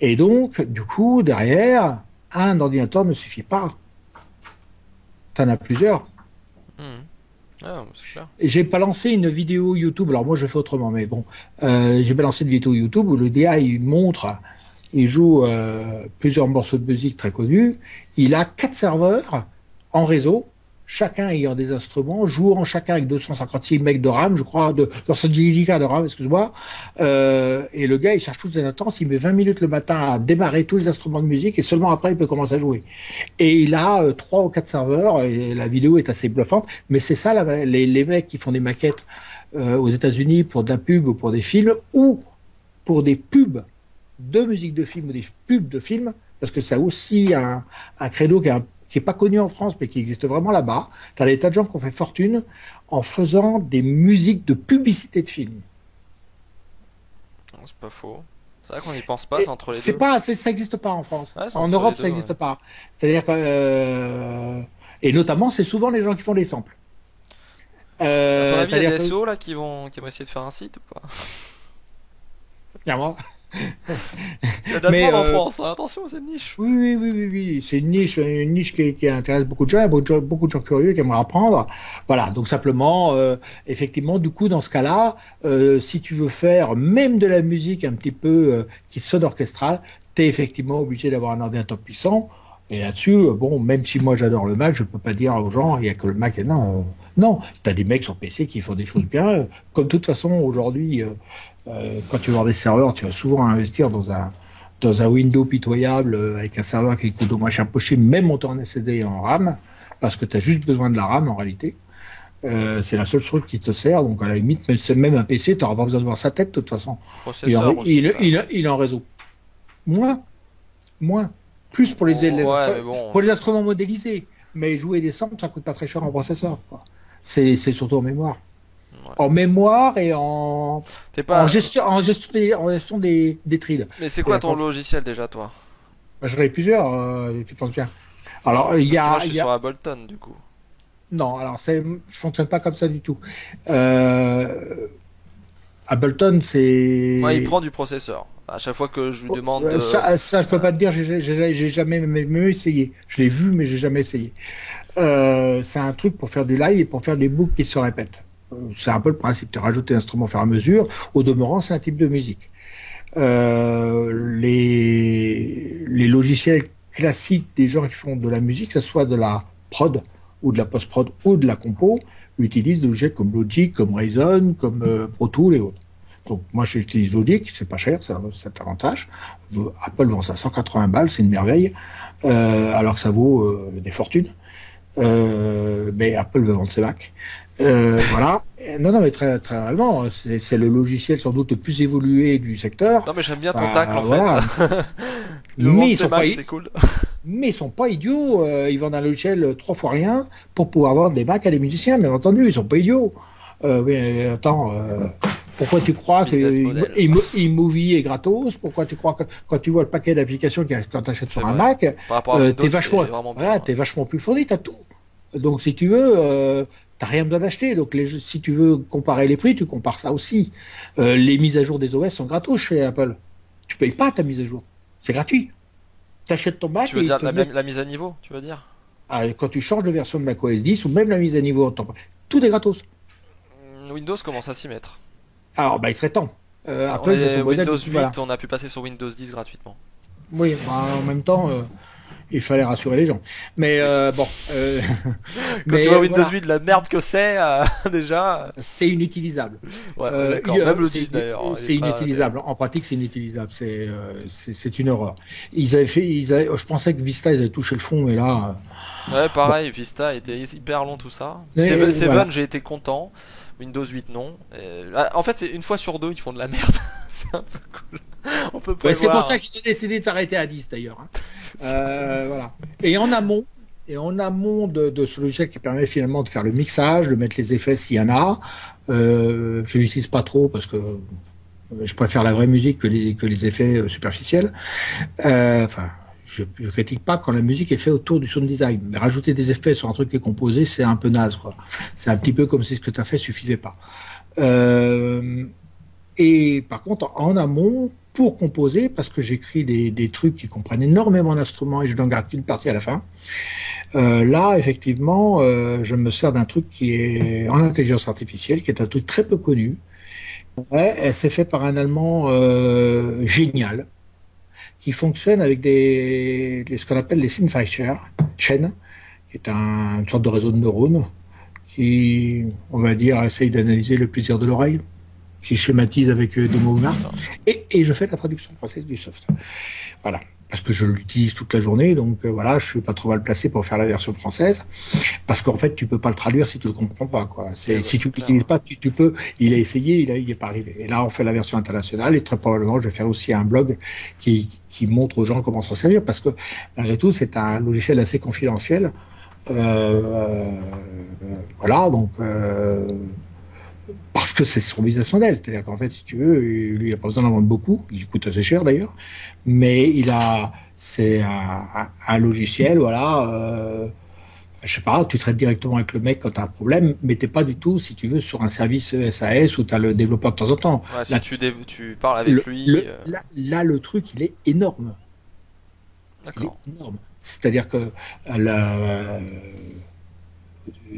Et donc, du coup, derrière, un ordinateur ne suffit pas. T'en as plusieurs. Hmm. Ah, c'est clair. Et j'ai balancé une vidéo YouTube, alors moi je fais autrement, mais bon, j'ai balancé une vidéo YouTube où le DA il montre, il joue plusieurs morceaux de musique très connus, il a 4 serveurs en réseau, chacun ayant des instruments, jouant chacun avec 256 mecs de RAM, je crois, 210 gigas de RAM, excuse-moi, et le gars il cherche toutes ses lattences, il met 20 minutes le matin à démarrer tous les instruments de musique et seulement après il peut commencer à jouer. Et il a 3 ou 4 serveurs et la vidéo est assez bluffante. Mais c'est ça, les mecs qui font des maquettes aux États-Unis pour de la pub ou pour des films ou pour des pubs de musique de film ou des pubs de films, parce que ça a aussi un credo qui est pas connu en France, mais qui existe vraiment là-bas. Tu as des tas de gens qui ont fait fortune en faisant des musiques de publicité de films. Non, c'est pas faux. C'est vrai qu'on n'y pense pas, c'est Et entre les deux. ça n'existe pas en France. Ouais, c'est En entre les Europe, deux, ça ouais. n'existe pas. C'est-à-dire que, et notamment, c'est souvent les gens qui font des samples. À ton avis, il y a des C'est-à-dire que, SEO là qui vont essayer de faire un site ou pas? clairement. Il y a de la Mais demande en France, hein, attention, c'est une niche. oui, c'est une niche qui intéresse beaucoup de gens, beaucoup de gens curieux qui aimeraient apprendre. Voilà, donc simplement, effectivement, du coup, dans ce cas-là, si tu veux faire même de la musique un petit peu qui sonne orchestrale, tu es effectivement obligé d'avoir un ordinateur puissant. Et là-dessus, bon, même si moi j'adore le Mac, je peux pas dire aux gens, il y a que le Mac. Et non, non, tu as des mecs sur PC qui font des choses bien. Comme de toute façon, aujourd'hui, quand tu vas avoir des serveurs, tu vas souvent investir dans un Windows pitoyable avec un serveur qui coûte au moins cher possible, même monté en SSD et en RAM, parce que tu as juste besoin de la RAM en réalité. C'est la seule truc qui te sert, donc à la limite, même un PC, tu n'auras pas besoin de voir sa tête de toute façon. Processeur aussi, quand même. Il est en réseau. Moins, moins. Plus Oh, ouais, mais bon. pour les instruments modélisés. Mais jouer des samples, ça coûte pas très cher en processeur, quoi. C'est surtout en mémoire. Ouais. en mémoire et T'es pas. en gestion des trides. Mais c'est Et quoi ton attends, logiciel déjà, toi? j'en ai plusieurs, tu penses bien. Alors, Parce que moi, je suis sur Ableton, du coup. non, alors je fonctionne pas comme ça du tout. Euh, Ableton, Moi, il c'est prend du processeur. À chaque fois que je lui demande de. ça, je peux pas te dire, j'ai jamais même essayé. Je l'ai vu, mais j'ai jamais essayé. C'est un truc pour faire du live et pour faire des boucles qui se répètent. C'est un peu le principe de rajouter l'instrument au fur et à mesure. Au demeurant, c'est un type de musique. Les logiciels classiques des gens qui font de la musique, que ce soit de la prod ou de la post-prod ou de la compo, utilisent des logiciels comme Logic, comme Reason, comme Pro Tools et autres. Donc moi j'utilise Logic, c'est pas cher, c'est un avantage. Apple vend ça à 180 balles, c'est une merveille, alors que ça vaut des fortunes. Mais Apple veut vendre ses Mac. Voilà. Non, non, mais très réellement, c'est le logiciel sans doute le plus évolué du secteur. Non, mais j'aime bien ton tacle en Voilà. fait. Le Mais monde ils c'est sont pas, Mac, c'est cool. mais ils sont pas idiots. Ils vendent un logiciel trois fois rien pour pouvoir vendre des Macs à des musiciens, bien entendu. Ils sont pas idiots. Mais attends, pourquoi tu crois que Business model. iMovie est gratos? Pourquoi tu crois que quand tu vois le paquet d'applications qu'il y a quand tu achètes C'est sur un vrai. Mac, Par rapport à Windows, t'es c'est vachement, vraiment voilà, bien. t'es vachement plus fourni, t'as tout. Donc si tu veux, t'as rien besoin d'acheter. Donc si tu veux comparer les prix, tu compares ça aussi. Les mises à jour des OS sont gratos chez Apple. Tu payes pas ta mise à jour, c'est gratuit. T'achètes ton Mac Tu veux et ils dire te mettent la mise à niveau, tu veux dire? quand tu changes de version de macOS 10 ou même la mise à niveau, tout est gratos. Windows commence à s'y mettre. Alors bah il serait temps. On Apple, c'est est son modèle. Windows Voilà. 8, on a pu passer sur Windows 10 gratuitement. Oui, bah, en même temps, il fallait rassurer les gens. Mais Oui. bon, Quand tu mais vois Windows voilà, 8, la merde que c'est, déjà. c'est inutilisable. Ouais, ouais, d'accord. Même le 10 C'est d'ailleurs, il est c'est pas terrible. inutilisable. En pratique, c'est inutilisable. C'est une horreur. Je pensais que Vista, ils avaient touché le fond, mais là, Ouais, bon, pareil, Vista était hyper long tout ça. mais Seven, voilà. j'ai été content. Windows 8, non. En fait, c'est une fois sur deux, ils font de la merde. C'est un peu cool. On peut Ouais, c'est pour prévoir, ça hein. qu'ils ont décidé de s'arrêter à 10 d'ailleurs, hein. C'est ça. Voilà. Et en amont de ce logiciel qui permet finalement de faire le mixage, de mettre les effets s'il y en a, je l'utilise pas trop parce que je préfère la vraie musique que les effets superficiels. Enfin, je critique pas quand la musique est faite autour du sound design. Mais rajouter des effets sur un truc qui est composé, c'est un peu naze, quoi. C'est un petit peu comme si ce que tu as fait suffisait pas. Euh, et par contre, en amont, pour composer, parce que j'écris des trucs qui comprennent énormément d'instruments et je n'en garde qu'une partie à la fin, là, effectivement, je me sers d'un truc qui est en intelligence artificielle, qui est un truc très peu connu. Ouais, et c'est fait par un Allemand génial, qui fonctionne avec ce qu'on appelle les Signficher chaînes, qui est une sorte de réseau de neurones, qui, on va dire, essaye d'analyser le plaisir de l'oreille, qui schématise avec des mots humains, Putain. et je fais la traduction française du soft. Voilà. Parce que je l'utilise toute la journée, donc voilà, je suis pas trop mal placé pour faire la version française, parce qu'en fait, tu peux pas le traduire si tu le comprends pas, quoi. Eh Si ouais, c'est tu clair, l'utilises ouais. pas, tu peux. Il a essayé, il est pas arrivé. Et là, on fait la version internationale, et très probablement, je vais faire aussi un blog qui montre aux gens comment s'en servir, parce que malgré tout, c'est un logiciel assez confidentiel. Voilà, donc. Parce que c'est son business model. C'est-à-dire qu'en fait, si tu veux, lui, il n'a pas besoin d'en vendre beaucoup. Il coûte assez cher d'ailleurs. Mais c'est un logiciel, voilà. Je sais pas, tu traites directement avec le mec quand tu as un problème, mais t'es pas du tout, si tu veux, sur un service SAS où tu as le développeur de temps en temps. Ouais, si Là, tu parles avec lui. le truc, il est énorme. Il est D'accord. énorme. C'est-à-dire que la-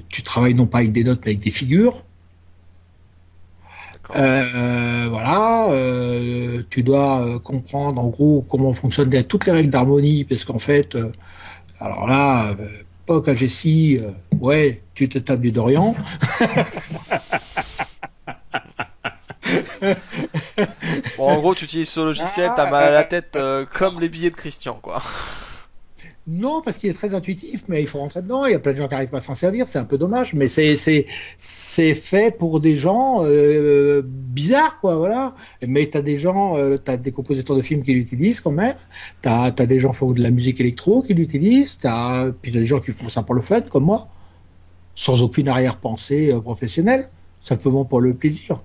tu travailles non pas avec des notes, mais avec des figures. D'accord. Voilà, tu dois comprendre en gros comment fonctionnent toutes les règles d'harmonie, parce qu'en fait, alors là, POC, AGC, ouais, tu te tapes du Dorian. Bon, en gros, tu utilises ce logiciel, t'as mal à la tête comme les billets de Christian, quoi. Non, parce qu'il est très intuitif, mais il faut rentrer dedans. Il y a plein de gens qui n'arrivent pas à s'en servir, c'est un peu dommage, mais c'est fait pour des gens bizarres, quoi, voilà. Mais t'as des gens, t'as des compositeurs de films qui l'utilisent quand même. T'as des gens qui font de la musique électro qui l'utilisent. Puis t'as des gens qui font ça pour le fun, comme moi, sans aucune arrière-pensée professionnelle. simplement pour le plaisir.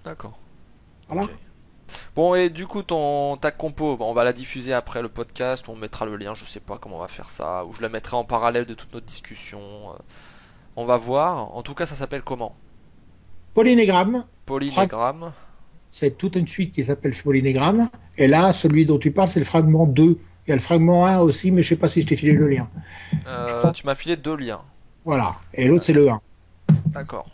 D'accord. Voilà. Ok. Bon, et du coup, ta compo, bon, on va la diffuser après le podcast, on mettra le lien, je sais pas comment on va faire ça, ou je la mettrai en parallèle de toute notre discussion. On va voir. En tout cas, ça s'appelle comment? Polynégramme, Polynégramme. c'est toute une suite qui s'appelle Polynégramme. Et là, celui dont tu parles, c'est le fragment 2. Il y a le fragment 1 aussi, mais je sais pas si je t'ai filé le lien. Je crois. Tu m'as filé deux liens. Voilà. Et l'autre, c'est le 1. D'accord.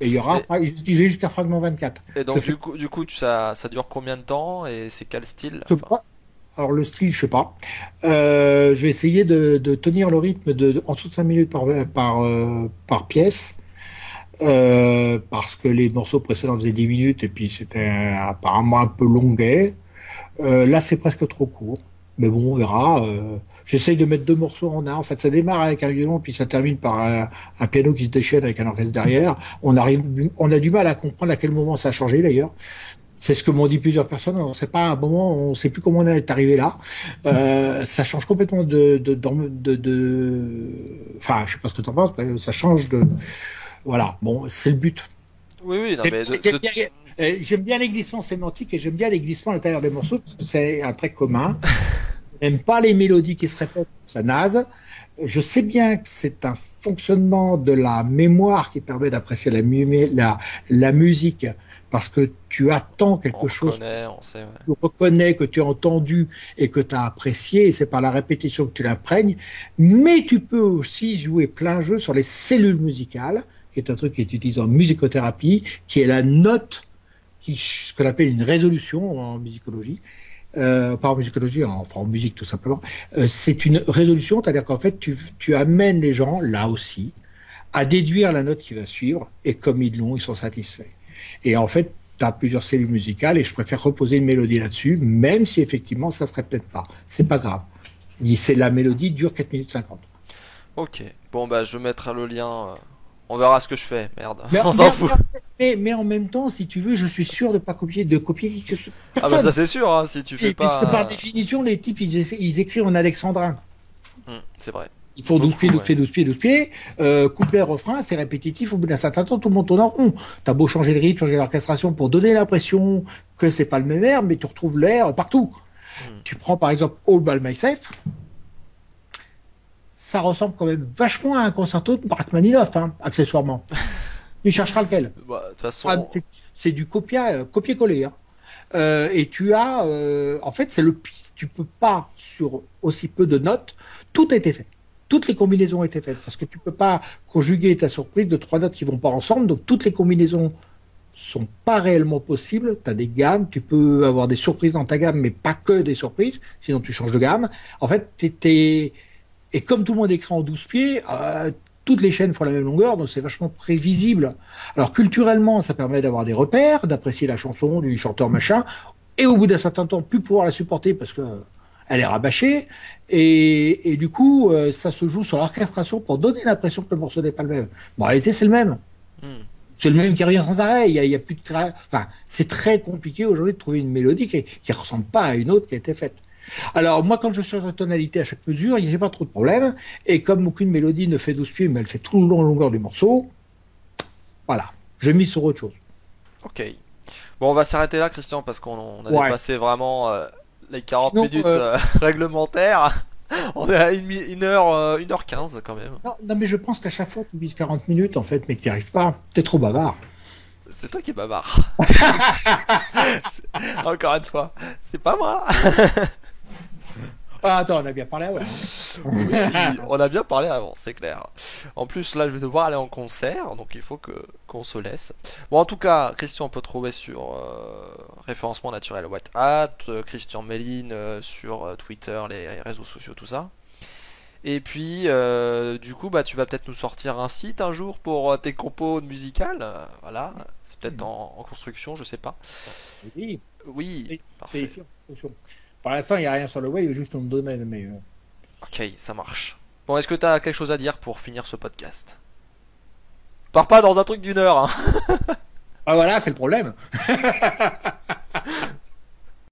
Et il y aura, Et, il vais jusqu'à fragment 24. et Je donc, fais, du coup, ça dure combien de temps et c'est quel style? je sais Enfin, pas. Alors, le style, je sais pas. Je vais essayer de tenir le rythme en dessous de 5 minutes par pièce. Parce que les morceaux précédents faisaient 10 minutes et puis c'était apparemment un peu longuet. Là, c'est presque trop court. Mais bon, on verra. J'essaye de mettre deux morceaux en un. En fait, ça démarre avec un violon, puis ça termine par un piano qui se déchaîne avec un orchestre derrière. On a du mal à comprendre à quel moment ça a changé d'ailleurs. C'est ce que m'ont dit plusieurs personnes. On sait pas à un moment, on sait plus comment on est arrivé là. Ça change complètement enfin, je sais pas ce que tu en penses, mais ça change de. Voilà. Bon, c'est le but. oui, oui, non, mais J'aime bien les glissements sémantiques et j'aime bien les glissements à l'intérieur des morceaux parce que c'est un trait commun. J'aime pas les mélodies qui se répètent, ça naze. Je sais bien que c'est un fonctionnement de la mémoire qui permet d'apprécier la musique parce que tu attends on quelque chose, reconnaît, on sait, ouais. tu reconnais, que tu as entendu et que tu as apprécié, et c'est par la répétition que tu l'imprègnes. Mais tu peux aussi jouer plein jeu sur les cellules musicales, qui est un truc qui est utilisé en musicothérapie, qui est la note, ce qu'on appelle une résolution en musicologie, pas en musicologie, enfin en musique tout simplement. C'est une résolution, c'est-à-dire qu'en fait, tu amènes les gens, là aussi, à déduire la note qui va suivre, et comme ils l'ont, ils sont satisfaits. Et en fait, tu as plusieurs cellules musicales, et je préfère reposer une mélodie là-dessus, même si effectivement, ça se répète pas. C'est pas grave. La mélodie dure 4 minutes 50. Ok. Bon, bah, je mettrai le lien. On verra ce que je fais. Merde, Mais, on mais, s'en fout. mais en même temps, si tu veux, je suis sûr de copier Ah, bah, personne. ça, c'est sûr, hein, si tu fais Puisque par pas. définition, les types, ils écrivent en alexandrin. C'est vrai. Ils font 12 pieds, Beaucoup, 12 ouais. pieds, 12 pieds, 12 pieds. Couplet, refrain, c'est répétitif. Au bout d'un certain temps, tout le monde tourne en rond. T'as beau changer le rythme, changer l'orchestration pour donner l'impression que c'est pas le même air, mais tu retrouves l'air partout. Hmm. Tu prends par exemple All by Myself, ça ressemble quand même vachement à un concerto de Rachmaninoff, hein, accessoirement. Tu chercheras lequel. Bah, de toute Ah, façon, c'est du copier-coller, hein. Et tu as, en fait, c'est le piste. Tu peux pas, sur aussi peu de notes, tout a été fait. Toutes les combinaisons ont été faites. Parce que tu peux pas conjuguer ta surprise de trois notes qui vont pas ensemble. Donc, toutes les combinaisons sont pas réellement possibles. Tu as des gammes. Tu peux avoir des surprises dans ta gamme, mais pas que des surprises. Sinon, tu changes de gamme. En fait, et comme tout le monde écrit en 12 pieds, toutes les chaînes font la même longueur, donc c'est vachement prévisible. Alors culturellement, ça permet d'avoir des repères, d'apprécier la chanson du chanteur machin, et au bout d'un certain temps, plus pouvoir la supporter parce que elle est rabâchée, et du coup, ça se joue sur l'orchestration pour donner l'impression que le morceau n'est pas le même. Bon, en réalité, c'est le même. hmm. C'est le même qui revient sans arrêt. Il y a plus de enfin, c'est très compliqué aujourd'hui de trouver une mélodie qui ressemble pas à une autre qui a été faite. Alors, moi, quand je change de tonalité à chaque mesure, il n'y a pas trop de problème. Et comme aucune mélodie ne fait 12 pieds, mais elle fait tout le long la longueur du morceau, voilà. Je mise sur autre chose. Ok. Bon, on va s'arrêter là, Christian, parce qu'on a Ouais. dépassé vraiment les 40 Sinon, minutes réglementaires. On est à 1h15 quand même. non, non, mais je pense qu'à chaque fois, tu vises 40 minutes, en fait, mais que tu n'y arrives pas. T'es trop bavard. C'est toi qui bavard. Encore une fois, c'est pas moi. Ah, attends, on a bien parlé avant, Oui, hein. on a bien parlé avant, c'est clair. En plus, là, je vais devoir aller en concert, donc il faut qu'on se laisse. Bon, en tout cas, Christian, on peut trouver sur référencement naturel WhatsApp, Christian Méline sur Twitter, les réseaux sociaux, tout ça. Et puis, du coup, bah, tu vas peut-être nous sortir un site un jour pour tes compos musicales. Voilà, c'est peut-être en construction, je sais pas. Oui, Oui, c'est parfait. ici en fonction. Pour l'instant, il n'y a rien sur le web, il y a juste un domaine, mais. Ok, ça marche. Bon, est-ce que tu as quelque chose à dire pour finir ce podcast? Pars pas dans un truc d'1 heure, hein. Ah, voilà, c'est le problème.